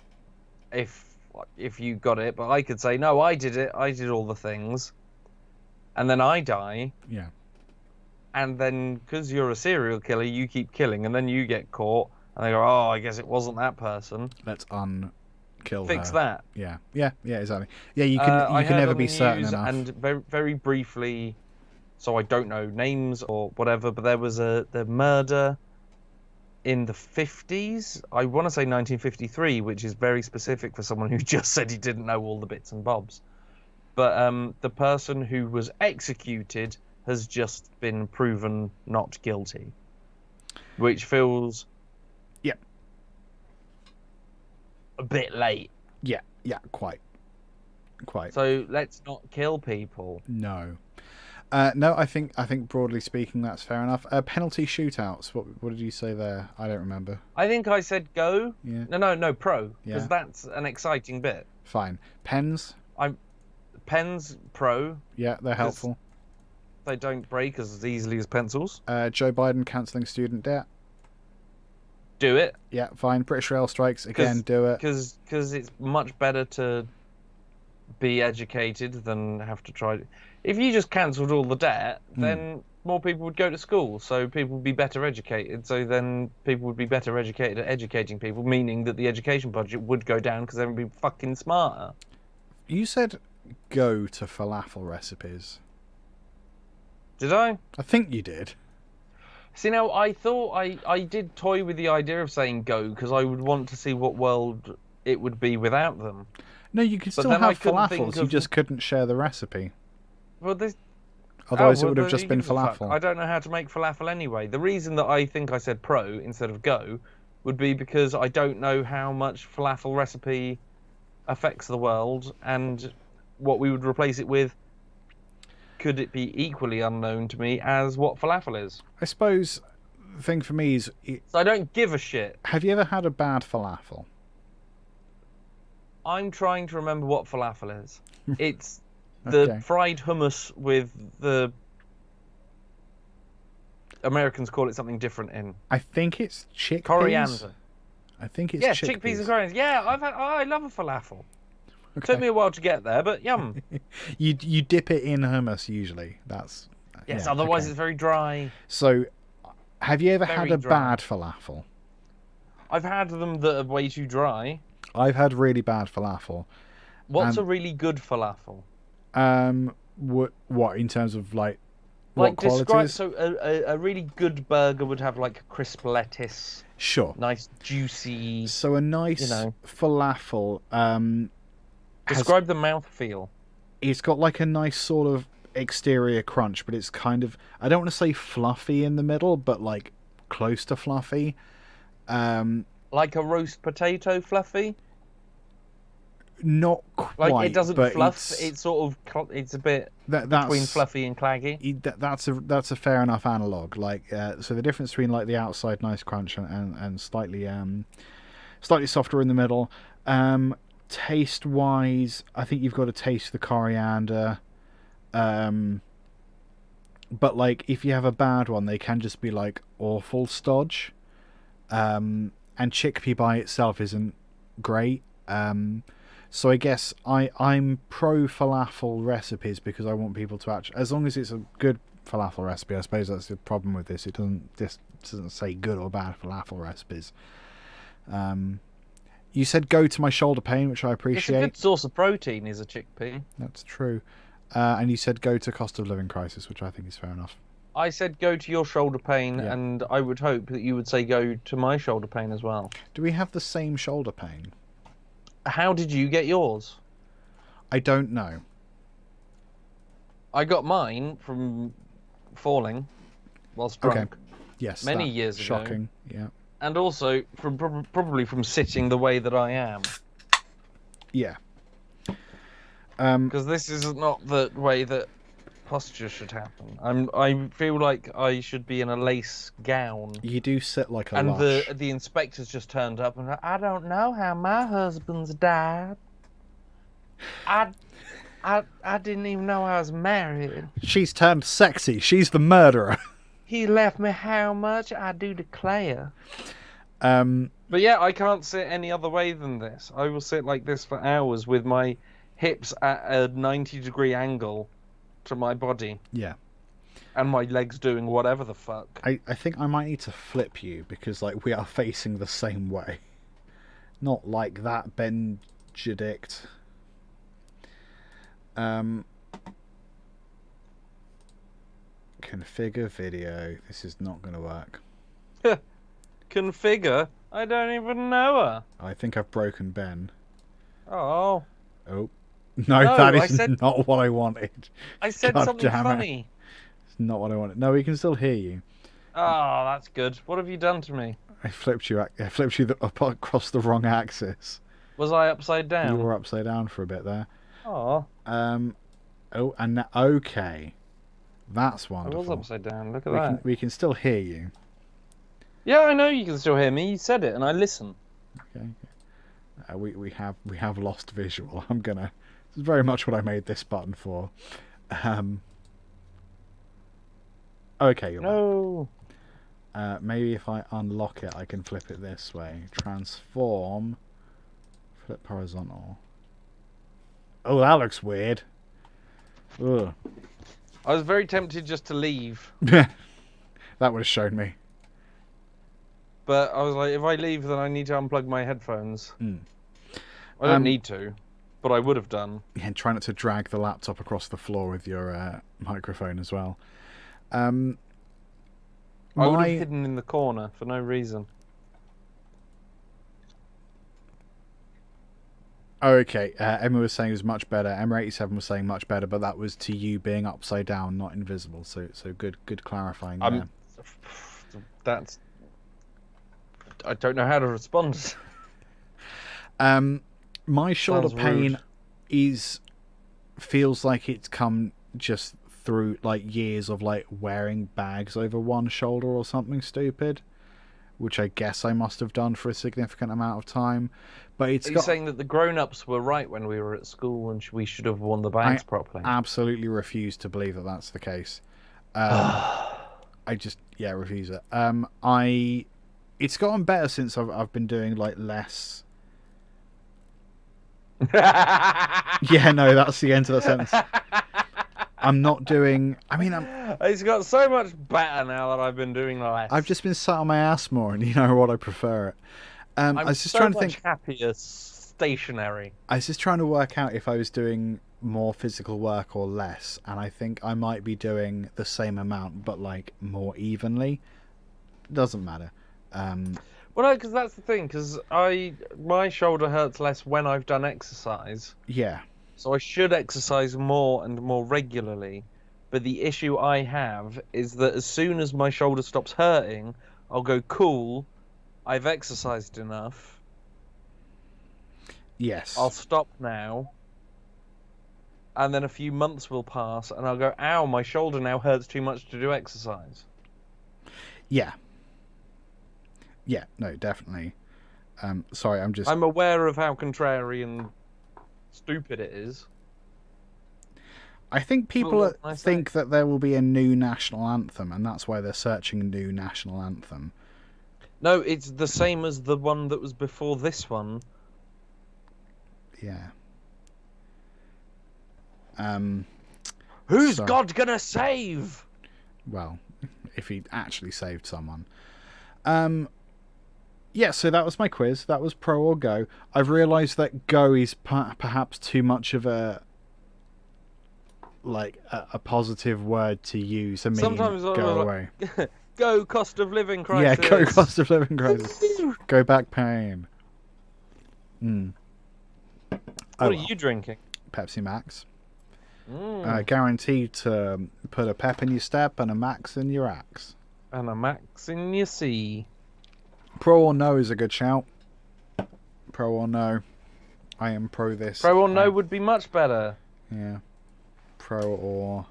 if you got it. But I could say, no, I did it. I did all the things. And then I die. Yeah. And then, because you're a serial killer, you keep killing. And then you get caught. And they go, oh, I guess it wasn't that person. Let's unkill Fix her. that. Yeah. Yeah, exactly. Yeah, you I can heard never on be the certain news, enough. And very, very briefly, so I don't know names or whatever, but there was the murder in the 50s. I want to say 1953, which is very specific for someone who just said he didn't know all the bits and bobs. But the person who was executed has just been proven not guilty, which feels Yep. a bit late. Yeah, quite. So let's not kill people. No. No, I think broadly speaking that's fair enough. Penalty shootouts. What did you say there? I don't remember. I think I said go. Yeah. No, pro, because Yeah. that's an exciting bit. Fine. Pens. Pens pro. Yeah, they're helpful. They don't break as easily as pencils. Joe Biden cancelling student debt. Do it. Yeah, fine. British rail strikes again. Do it. Because it's much better to be educated than have to try. If you just cancelled all the debt, then more people would go to school, so people would be better educated. So then people would be better educated at educating people, meaning that the education budget would go down because everyone would be fucking smarter. You said go to falafel recipes. Did I? I think you did. See, now, I thought I did toy with the idea of saying go, because I would want to see what world it would be without them. No, you could But still then I have couldn't think falafels. You of- just couldn't share the recipe. Well, this... Otherwise, Oh, it would well, have just who been gives a fuck? falafel. I don't know how to make falafel anyway. The reason that I think I said pro instead of go would be because I don't know how much falafel recipe affects the world, and what we would replace it with, could it be equally unknown to me as what falafel is? I suppose the thing for me is, So I don't give a shit. have you ever had a bad falafel? I'm trying to remember what falafel is. It's the Okay. fried hummus with the... Americans call it something different in. I think it's chickpeas. Coriander. I think it's Yeah, chickpeas. chickpeas and coriander. Yeah, I love a falafel. Okay. Took me a while to get there, but yum. You dip it in hummus usually. That's Yes, yeah, otherwise okay. it's very dry. So, have you ever had Very a dry. bad falafel? I've had them that are way too dry. I've had really bad falafel. What's a really good falafel? What in terms of like what Like qualities? describe. So a really good burger would have like crisp lettuce, Sure. nice juicy. So a nice falafel. Describe the mouthfeel. It's got like a nice sort of exterior crunch, but it's kind of, I don't want to say fluffy in the middle, but like close to fluffy. Like a roast potato fluffy. Not quite. Like it doesn't but fluff. It's sort of. It's a bit that's, between fluffy and claggy. That's a fair enough analog. Like so, the difference between like the outside nice crunch and slightly softer in the middle. Taste wise, I think you've got to taste the coriander. But like if you have a bad one, they can just be like awful stodge. And chickpea by itself isn't great. So I guess I'm pro falafel recipes because I want people to actually, as long as it's a good falafel recipe. I suppose that's the problem with this. This doesn't say good or bad falafel recipes. You said go to my shoulder pain, which I appreciate. It's a good source of protein, is a chickpea. That's true. And you said go to cost of living crisis, which I think is fair enough. I said go to your shoulder pain, Yeah. and I would hope that you would say go to my shoulder pain as well. Do we have the same shoulder pain? How did you get yours? I don't know. I got mine from falling whilst drunk. Okay. Yes. Many that- years ago. Shocking. Yeah. And also from probably from sitting the way that I am. Yeah. Because this is not the way that posture should happen. I feel like I should be in a lace gown. You do sit like a And lush. the inspector's just turned up and I don't know how my husband's died. I didn't even know I was married. She's turned sexy. She's the murderer. He left me how much, I do declare. Um, But yeah, I can't sit any other way than this. I will sit like this for hours with my hips at a 90-degree angle to my body. yeah. And my legs doing whatever the fuck. I think I might need to flip you because like we are facing the same way. Not like that, Benedict. Configure video. This is not going to work. Configure? I don't even know her. I think I've broken Ben. Oh. Oh. No, No, that I is said- not what I wanted. I said God something damn it. funny. It's not what I wanted. No, we can still hear you. Oh, that's good. What have you done to me? I flipped you up across the wrong axis. Was I upside You down? were upside down for a bit there. Oh, Oh, and now, okay. That's I wonderful. was upside down. Look at we that. can, we can still hear you. Yeah, I know you can still hear me. You said it, and I listen. Okay. We have lost visual. I'm gonna. This is very much what I made this button for. Okay, you're No. back. Maybe if I unlock it, I can flip it this way. Transform. Flip horizontal. Oh, that looks weird. Ugh. I was very tempted just to leave, That would have shown me. but I was like, if I leave, then I need to unplug my headphones. Mm. I don't need to, but I would have done. Yeah, and try not to drag the laptop across the floor with your microphone as well. I would My- have hidden in the corner for no reason. Okay, Emma was saying it was much better. Emma87 was saying much better, but that was to you being upside down, not invisible. So good clarifying there. That's. I don't know how to respond. My shoulder Sounds pain rude. feels like it's come just through like years of like wearing bags over one shoulder or something stupid, which I guess I must have done for a significant amount of time. But it's Are you got saying that the grown-ups were right when we were at school and we should have worn the bags properly? absolutely refuse to believe that that's the case. I just refuse it. It's gotten better since I've been doing like less. Yeah, no, that's the end of the sentence. I'm not doing. I mean, It's got so much better now that I've been doing less. I've just been sat on my ass more, and you know what? I prefer it. I I'm was just so trying to much think. happier stationary. I was just trying to work out if I was doing more physical work or less, and I think I might be doing the same amount but like more evenly. Doesn't matter. Well, no, because that's the thing. Because my shoulder hurts less when I've done exercise, Yeah. so I should exercise more and more regularly. But the issue I have is that as soon as my shoulder stops hurting, I'll go, cool, I've exercised enough. Yes. I'll stop now. And then a few months will pass, and I'll go, ow, my shoulder now hurts too much to do exercise. Yeah. Yeah, no, definitely. Sorry, I'm aware of how contrary and stupid it is. I think people Well, what can I think that there will be a new national anthem, and that's why they're searching a new national anthem. No, it's the same as the one that was before this one. Yeah. Who's So- God gonna save? Well, if he actually saved someone. Yeah, so that was my quiz. That was pro or go. I've realised that go is perhaps too much of a positive word to use. I mean, Sometimes I go was away. Go cost of living Yeah, crisis. go cost of living crisis. Go back pain. What Oh, are well. you drinking? Pepsi Max. Mm. Guaranteed to put a pep in your step and a max in your axe. And a max in your sea. Pro or no is a good shout. Pro or no. I am pro this. Pro or no would be much better. Yeah. Pro or...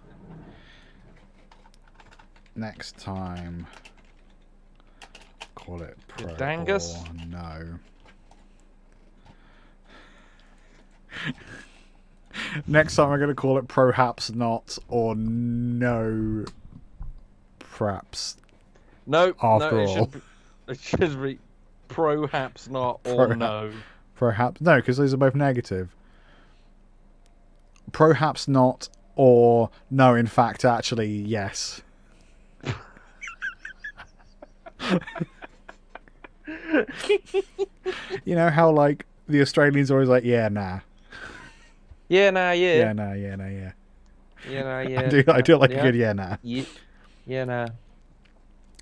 Next time. Call it pro Dangus? or no. Next time I'm going to call it perhaps not or no. Perhaps. No, After no, all. it should be perhaps not or no. Perhaps no, because those are both negative. Perhaps not or no. In fact, actually, yes. You know how like the Australians are always like, yeah, nah, Yeah, nah, yeah. yeah, nah, yeah, nah, yeah. Yeah, nah, yeah. I do like yeah. a good yeah, nah. Yeah, nah.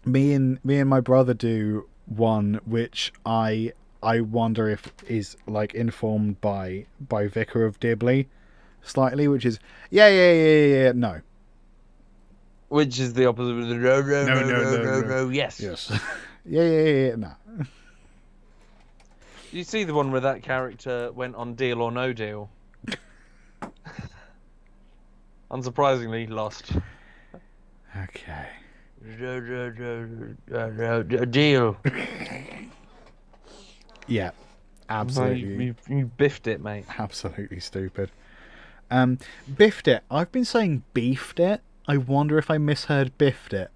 Me and my brother do one which I wonder if is like informed by Vicar of Dibley slightly, which is yeah, no. Which is the opposite of the no, yes. Yes. yeah, no. You see the one where that character went on Deal or No Deal? Unsurprisingly, lost. Okay. Deal. Yeah. Absolutely. You biffed it, mate. Absolutely stupid. Biffed it. I've been saying beefed it. I wonder if I misheard biffed it.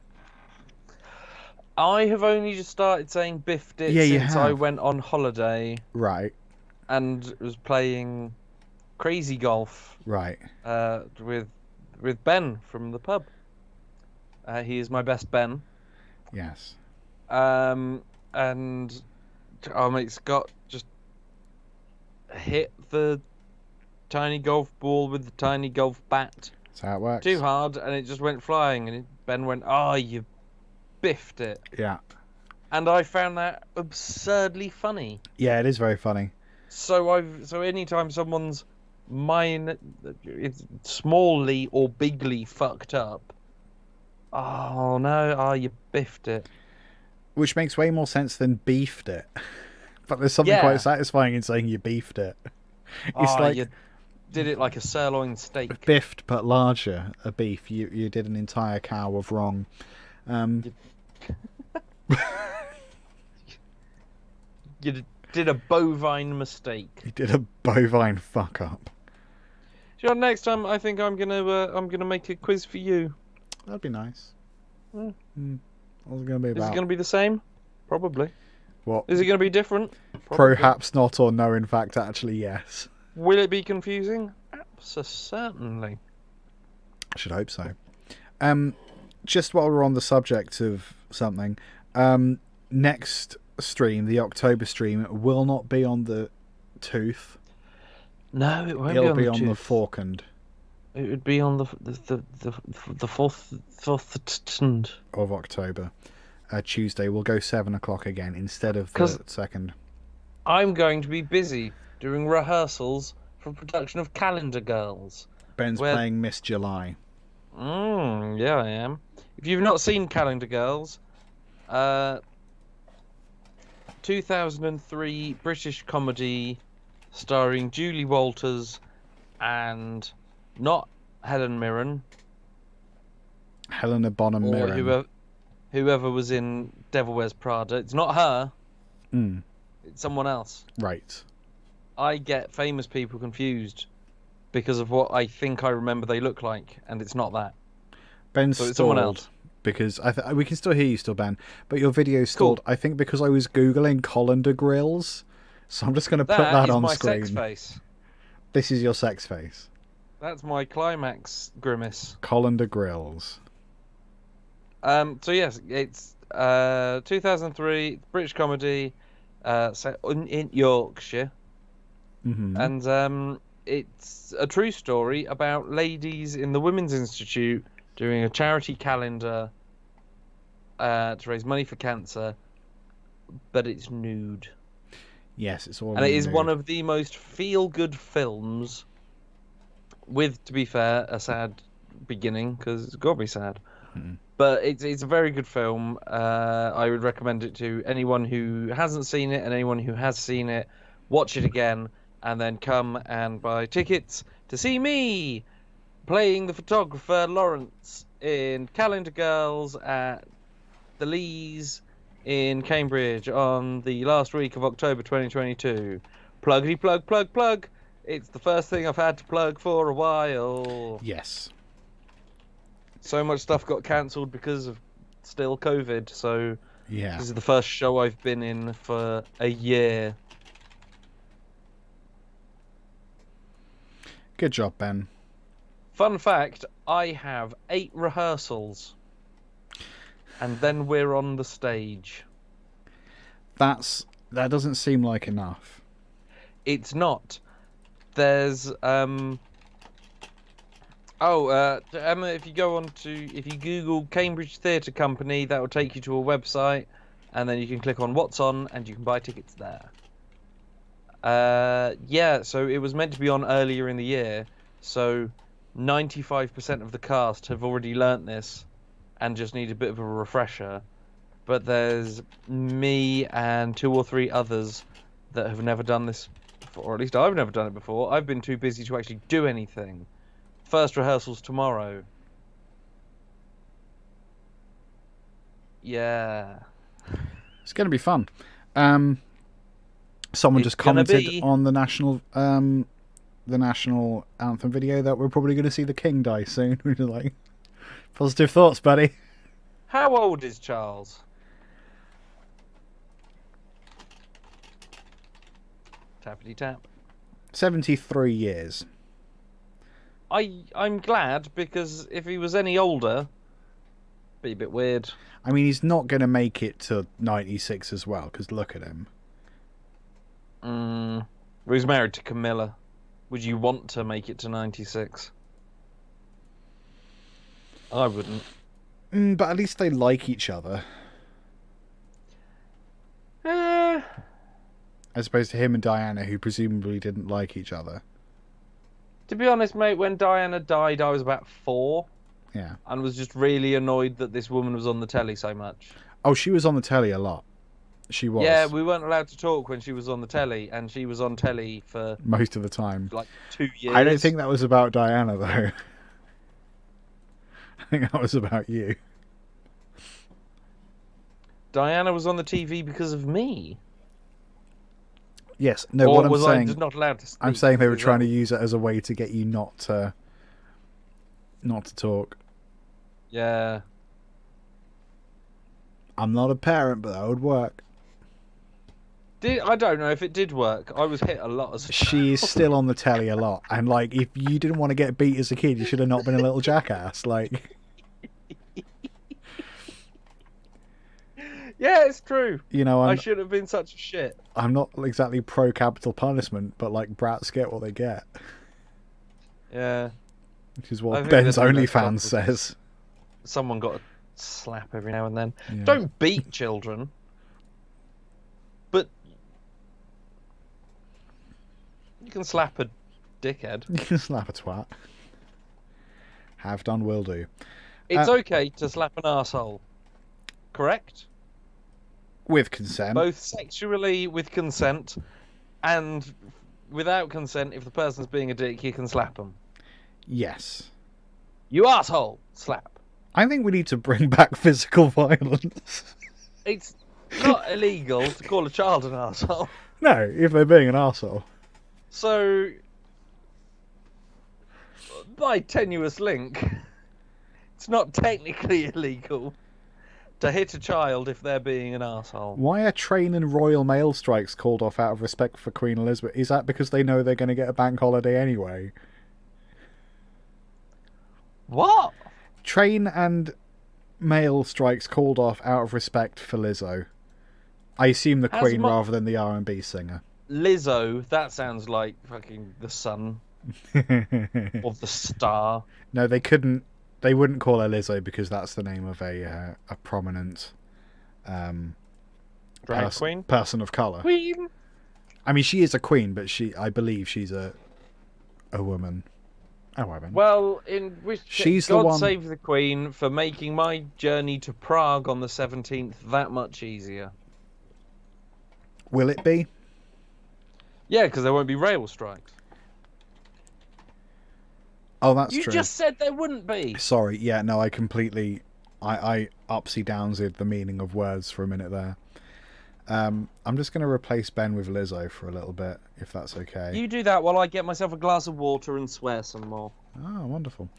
I have only just started saying biffed it Yeah, you since I have. went on holiday Right. and was playing crazy golf Right. with Ben from the pub. He is my best Ben. Yes. And our mate Scott just hit the tiny golf ball with the tiny golf bat That's how it works. too hard, and it just went flying. And Ben went, "Oh, you biffed it!" Yeah. And I found that absurdly funny. Yeah, it is very funny. So anytime someone's it's smallly or bigly fucked up, oh no, you biffed it. Which makes way more sense than beefed it. But there's something Yeah. quite satisfying in saying you beefed it. It's like You did it like a sirloin steak. biffed but larger a beef. You did an entire cow of wrong. You did a bovine mistake. You did a bovine fuck up. John, next time I think I'm gonna make a quiz for you. That'd be nice. Hmm. What's it going to be Is it about? gonna be the same? Probably. What? Is it gonna be different? Probably. Perhaps not or no, in fact, actually, yes. Will it be confusing? Certainly. I should hope so. Just while we're on the subject of something, next stream, the October stream, will not be on the tooth. No, it won't It'll be be on on the the tooth. Falkland It would be on the fourth of October. Tuesday. We'll go 7 o'clock again instead of the 'Cause- 2nd. I'm going to be busy doing rehearsals for production of Calendar Girls. Ben's Where- playing Miss July. Yeah, I am. If you've not seen Calendar Girls, 2003 British comedy starring Julie Walters and not Helen Mirren Helena Bonham or Mirren. whoever was in Devil Wears Prada. It's not her. Mm, It's someone else. right. I get famous people confused because of what I think I remember they look like, and it's not that. Ben So it's someone stalled else. because we can still hear you still, Ben, but your video stalled. I think because I was googling colander grills, so I'm just going to put that is on my screen. sex face. This is your sex face. That's my climax grimace. Colander grills. So yes, it's 2003 British comedy, set in Yorkshire, Hmm. and it's a true story about ladies in the Women's Institute doing a charity calendar to raise money for cancer, but it's nude, Yes, it's all. and it in is nude. one of the most feel-good films. With, to be fair, a sad beginning because it's got to be sad. But it's a very good film. I would recommend it to anyone who hasn't seen it and anyone who has seen it. Watch it again and then come and buy tickets to see me playing the photographer Lawrence in Calendar Girls at the Lees in Cambridge on the last week of October 2022. Pluggity plug plug plug. It's the first thing I've had to plug for a while. Yes. So much stuff got cancelled because of still COVID, so Yeah. this is the first show I've been in for a year. Good job, Ben. Fun fact, I have 8 rehearsals. And then we're on the stage. That doesn't seem like enough. It's not. There's Emma, if you Google Cambridge Theatre Company, that will take you to a website, and then you can click on what's on, and you can buy tickets there. So it was meant to be on earlier in the year, so 95% of the cast have already learnt this, and just need a bit of a refresher. But there's me and 2 or 3 others that have never done this before, or at least I've never done it before. I've been too busy to actually do anything. First rehearsal's tomorrow. Yeah. It's going to be fun. Someone It's just gonna commented be. on the national anthem video that we're probably going to see the king die soon. We're just like, positive thoughts, buddy. How old is Charles? Tappity tap. 73 years. I'm glad, because if he was any older, be a bit weird. I mean, he's not going to make it to 96 as well, because look at him. Well, he's married to Camilla. Would you want to make it to 96? I wouldn't. But at least they like each other. As opposed to him and Diana, who presumably didn't like each other. To be honest, mate, when Diana died, I was about 4 Yeah. and was just really annoyed that this woman was on the telly so much. Oh, she was on the telly a lot. She was. Yeah, we weren't allowed to talk when she was on the telly, and she was on telly for Most of the time. like 2 years. I don't think that was about Diana, though. I think that was about you. Diana was on the TV because of me. Yes. No, Or what I'm was I saying... just not allowed to speak? I'm saying they were Is trying that- to use it as a way to get you not to talk. Yeah. I'm not a parent, but that would work. I don't know if it did work. I was hit a lot as a She is still on the telly a lot, and like, if you didn't want to get beat as a kid, you should have not been a little jackass. Like, Yeah, it's true. You know, I should have been such a shit. I'm not exactly pro capital punishment, but like brats get what they get, Yeah. which is I what think Ben's they're doing OnlyFans that says. Someone got a slap every now and then. Yeah. Don't beat children. But you can slap a dickhead. You can slap a twat. Have done, will do. It's okay to slap an arsehole. Correct? With consent. Both sexually with consent and without consent. If the person's being a dick, you can slap them. Yes. You arsehole! Slap. I think we need to bring back physical violence. It's not illegal to call a child an arsehole. No, if they're being an arsehole. So, by tenuous link, it's not technically illegal to hit a child if they're being an arsehole. Why are train and Royal Mail strikes called off out of respect for Queen Elizabeth? Is that because they know they're going to get a bank holiday anyway? What? Train and mail strikes called off out of respect for Lizzo. I assume the How's Queen rather than the R&B singer. Lizzo, that sounds like fucking the sun or the star. No, they couldn't. They wouldn't call her Lizzo because that's the name of a prominent Drag queen? person of colour. Queen? I mean, she is a queen, but I believe she's a woman. A woman. Well, in which She's the God one- save the Queen for making my journey to Prague on the 17th that much easier. Will it be? Yeah, because there won't be rail strikes. Oh, that's You true. just said there wouldn't be. Sorry, yeah, no, I completely... I upsy-downsed the meaning of words for a minute there. I'm just going to replace Ben with Lizzo for a little bit, if that's okay. You do that while I get myself a glass of water and swear some more. Oh, wonderful.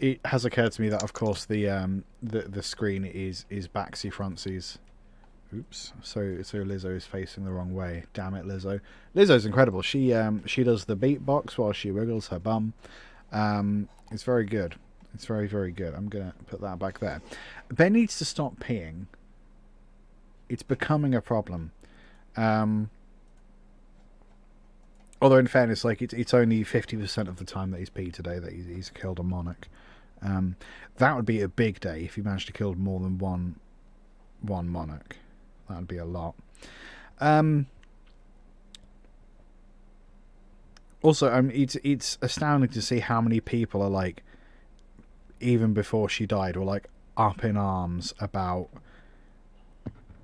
It has occurred to me that, of course, the screen is backsy frontsies. Oops. So Lizzo is facing the wrong way. Damn it, Lizzo. Lizzo's incredible. She does the beatbox while she wiggles her bum. It's very good. It's very, very good. I'm going to put that back there. Ben needs to stop peeing. It's becoming a problem. Although in fairness, like it's only 50% of the time that he's peed today that he's killed a monarch. That would be a big day if he managed to kill more than one monarch. That would be a lot. Also, it's astounding to see how many people are like, even before she died, were like up in arms about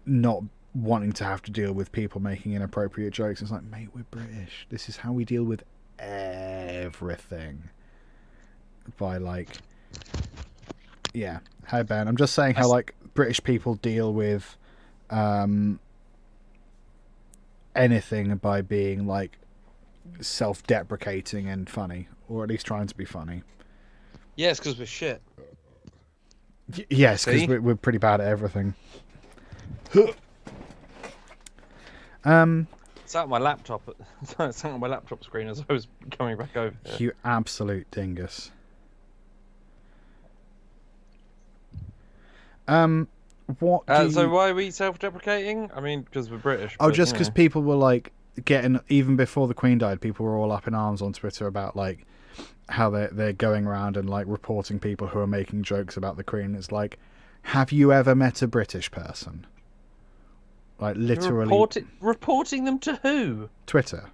not wanting to have to deal with people making inappropriate jokes. It's like, mate, we're British. This is how we deal with everything. By like, yeah. Hi Ben. I'm just saying how like British people deal with anything by being like self-deprecating and funny, or at least trying to be funny. Yes, because we're shit. Yes, because See? we're pretty bad at everything. It's out my laptop. It's out on my laptop screen as I was coming back over here. You absolute dingus. What? So why are we self-deprecating? I mean, because we're British. Oh, but, just you because know. people were like getting, even before the Queen died, people were all up in arms on Twitter about like how they're going around and like reporting people who are making jokes about the Queen. It's like, have you ever met a British person? Like literally Reporting them to who? Twitter.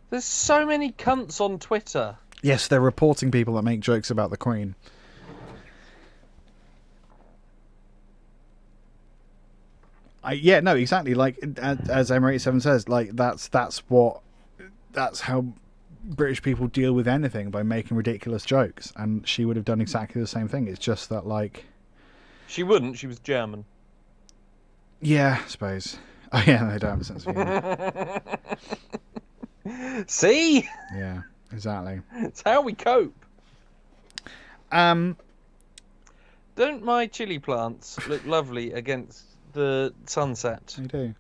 There's so many cunts on Twitter. Yes, they're reporting people that make jokes about the Queen. Yeah, no, exactly. Like as M87 says, like that's how British people deal with anything, by making ridiculous jokes. And she would have done exactly the same thing. It's just that, like, She wouldn't. She was German. yeah, I suppose. Oh yeah, they don't have a sense of humour. See? Yeah, exactly. It's how we cope. Don't my chili plants look lovely against the sunset? They do.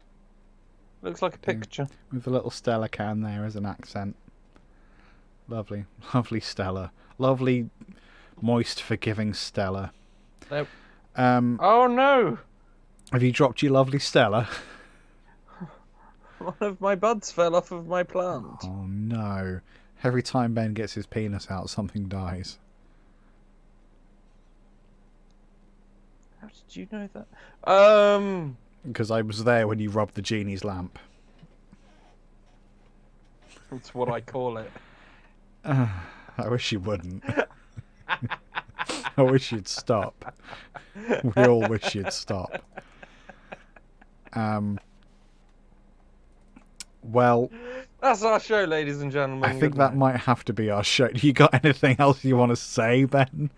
Looks like a picture. With a little Stella can there as an accent. Lovely, lovely Stella. Lovely Moist, forgiving Stella. Nope. Um, Oh no! have you dropped your lovely Stella? One of my buds fell off of my plant. Oh no. Every time Ben gets his penis out, something dies. How did you know that? Because I was there when you robbed the genie's lamp. That's what I call it. I wish you wouldn't. I wish you'd stop. We all wish you'd stop. Well, That's our show, ladies and gentlemen. I think that might have to be our show. You got anything else you want to say, Ben,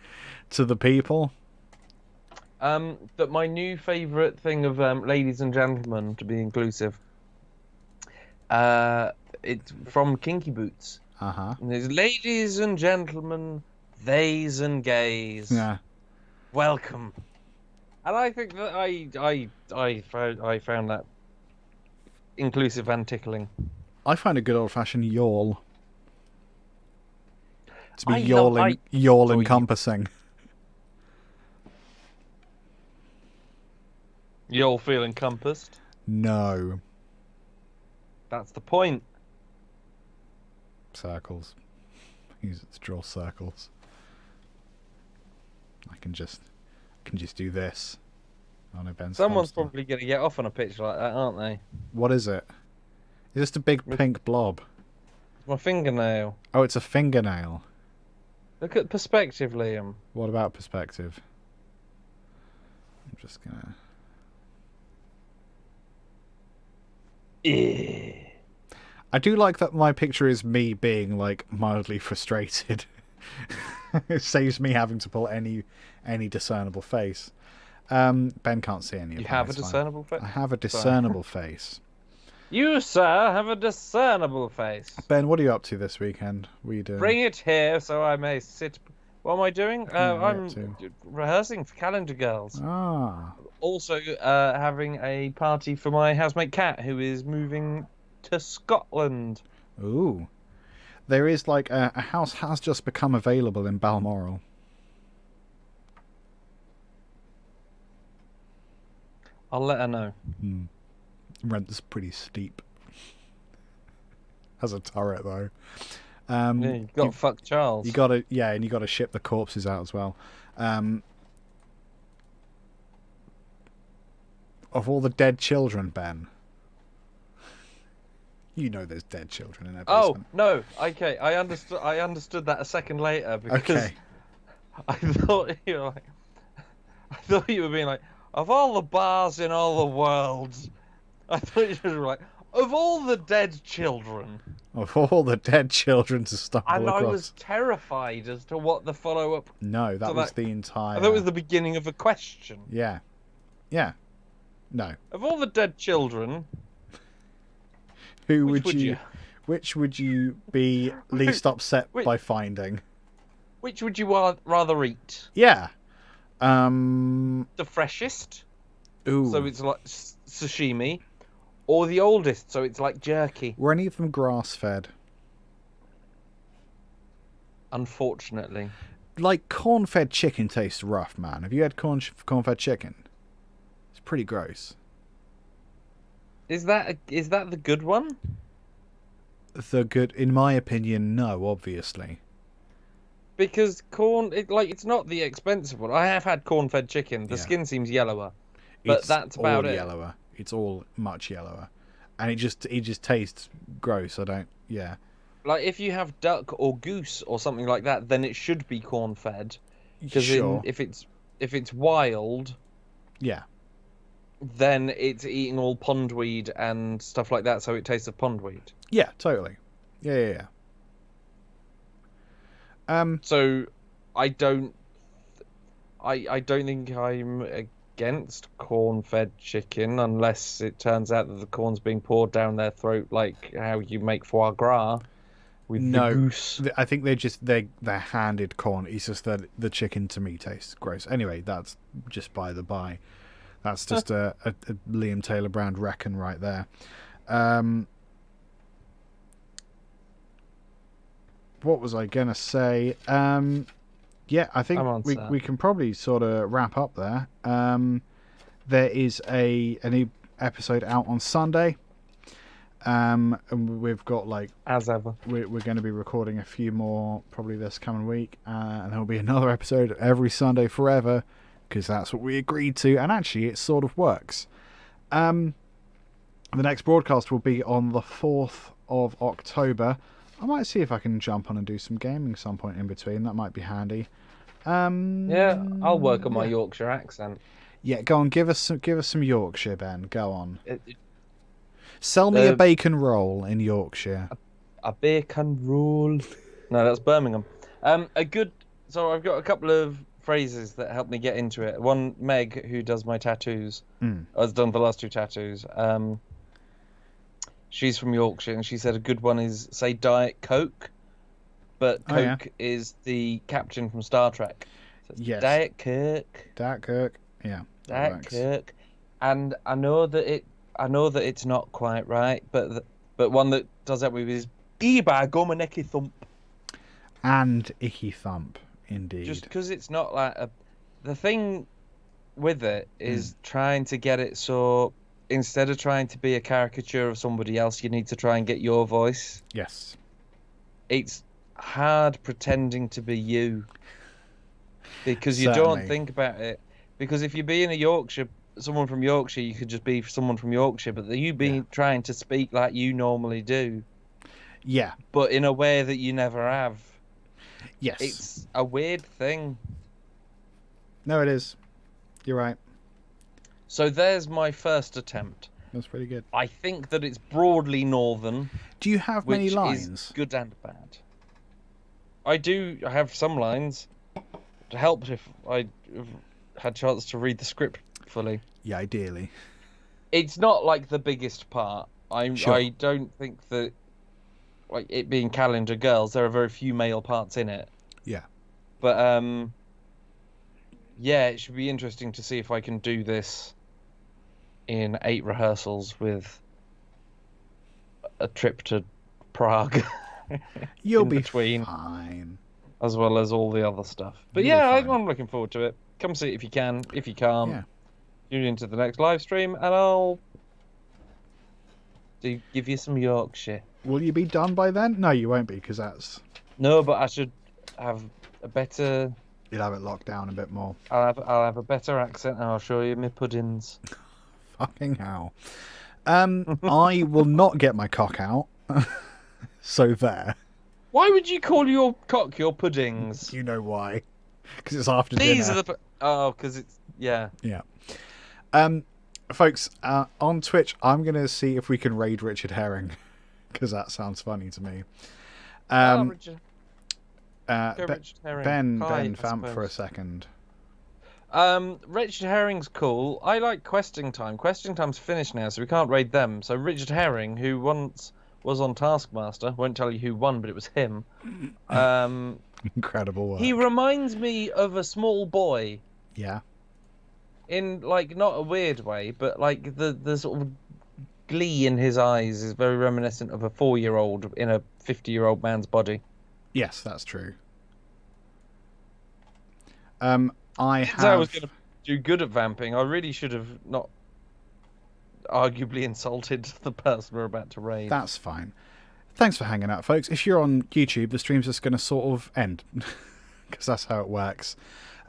to the people? That my new favourite thing of ladies and gentlemen, to be inclusive, it's from Kinky Boots. Uh-huh. And there's ladies and gentlemen, theys and gays. Yeah. Welcome. And I think that I found that inclusive and tickling. I find a good old-fashioned yawl. To be I yawl encompassing. You all feel encompassed? No. That's the point. Circles. Use it to draw circles. I can just do this. Oh no, Ben's Someone's hamster. probably going to get off on a pitch like that, aren't they? What is it? Is this a big pink blob? My fingernail. Oh, it's a fingernail. Look at perspective, Liam. What about perspective? I'm just gonna... I do like that my picture is me being, like, mildly frustrated. It saves me having to pull any discernible face. Ben can't see any of You that. have a it's fine. discernible face? I have a discernible face. You, sir, have a discernible face. Ben, what are you up to this weekend? What are you doing? Bring it here so I may sit... What am I doing? what are you I'm up to? rehearsing for Calendar Girls. Ah. Also having a party for my housemate Kat, who is moving to Scotland. Ooh. There is, like, a house has just become available in Balmoral. I'll let her know. Rent's pretty steep. Has a turret, though. Yeah, you've got to fuck Charles. You gotta, yeah, and you gotta ship the corpses out as well. Of all the dead children, Ben, you know there's dead children in their basement. Oh no, okay, I understood that a second later because Okay. I thought you were being like, of all the bars in all the world, I thought you were like, of all the dead children. Of all the dead children to stumble And across. I was terrified as to what the follow-up... No, that so was that- the entire... I thought it was the beginning of a question. Yeah. Yeah. No. Of all the dead children, Who Which would would you... you? Which would you be least upset Which- by finding? which would you rather eat? Yeah. The freshest, Ooh. so it's like sashimi, or the oldest, so it's like jerky. Were any of them grass-fed? Unfortunately. Like, corn-fed chicken tastes rough, man. Have you had corn-fed chicken? It's pretty gross. Is that the good one? The good, in my opinion, no, obviously. Because corn, it's not the expensive one. I have had corn-fed chicken. The Yeah. skin seems yellower, but It's that's about all it. yellower. It's all much yellower. And it just tastes gross. I don't, yeah. Like if you have duck or goose or something like that, then it should be corn-fed. Because Sure. if it's wild, Yeah. then it's eating all pondweed and stuff like that, so it tastes of pondweed. Yeah, totally. Yeah. So I don't think I'm against corn-fed chicken unless it turns out that the corn's being poured down their throat like how you make foie gras with No, the goose. I think they're handed corn. It's just that the chicken to me tastes gross. Anyway, that's just by the by. That's just a Liam Taylor brand reckon right there. What was I gonna say? Yeah, I think I'm on set. we can probably sort of wrap up there. There is a new episode out on Sunday. And we've got like, As ever. we're going to be recording a few more probably this coming week, and there'll be another episode every Sunday forever, because that's what we agreed to, and actually it sort of works. The next broadcast will be on the 4th of October. I might see if I can jump on and do some gaming some point in between. That might be handy. Yeah, I'll work on my Yorkshire accent. Yeah, go on, give us some Yorkshire, Ben. Go on. Sell me a bacon roll in Yorkshire. A bacon roll. No, that's Birmingham. So I've got a couple of phrases that help me get into it. One, Meg, who does my tattoos, has done the last 2 tattoos. She's from Yorkshire, and she said a good one is say Diet Coke, but Coke is the captain from Star Trek. So yes. Diet Coke. Diet Coke. Yeah. Diet Coke. And I know that it's not quite right, but one that does that with is Eba Gomaneki Thump. And Icky Thump, indeed. Just because it's not like the thing with it is trying to get it so instead of trying to be a caricature of somebody else, you need to try and get your voice. Yes. It's hard pretending to be you because you Certainly. don't think about it. Because if you're being someone from Yorkshire, you could just be someone from Yorkshire, but you trying to speak like you normally do. Yeah. But in a way that you never have. Yes. It's a weird thing. No, it is. You're right. So there's my first attempt. That's pretty good. I think that it's broadly northern. Do you have many which lines? Is good and bad. I do have some lines. It helped if I had a chance to read the script fully. Yeah, ideally. It's not like the biggest part. Sure. I don't think that, like it being Calendar Girls, there are very few male parts in it. Yeah. But yeah, it should be interesting to see if I can do this in 8 rehearsals with a trip to Prague. You'll in be between, fine. as well as all the other stuff. But You'll be yeah, fine. I'm looking forward to it. Come see it if you can. If you can't, Yeah. tune into the next live stream, and I'll give you some Yorkshire. Will you be done by then? No, you won't be, because that's... No, but I should have a better. You'll have it locked down a bit more. I'll have a better accent, and I'll show you my puddings. Fucking hell. I will not get my cock out. So there. Why would you call your cock your puddings? You know why. Because it's after These dinner. are the because it's yeah. Yeah. Folks, on Twitch, I'm going to see if we can raid Richard Herring. Because that sounds funny to me. Richard. Richard Herring. Ben Hi, vamp I for a suppose. second. Richard Herring's cool. I like Questing Time. Questing Time's finished now, so we can't raid them. So Richard Herring, who once was on Taskmaster, won't tell you who won, but it was him. Incredible work. He reminds me of a small boy. Yeah. In, like, not a weird way, but, like, the sort of glee in his eyes is very reminiscent of a 4-year-old in a 50-year-old man's body. Yes, that's true. I Since I was going to do good at vamping, I really should have not arguably insulted the person we're about to raid. That's fine. Thanks for hanging out, folks. If you're on YouTube, the stream's just going to sort of end. Because that's how it works.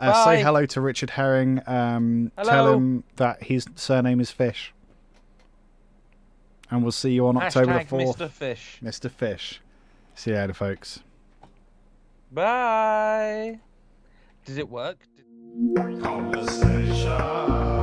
Say hello to Richard Herring. Tell him that his surname is Fish. And we'll see you on October the 4th. Mr. Fish. Mr. Fish. See you later, folks. Bye. Did it work? Conversation.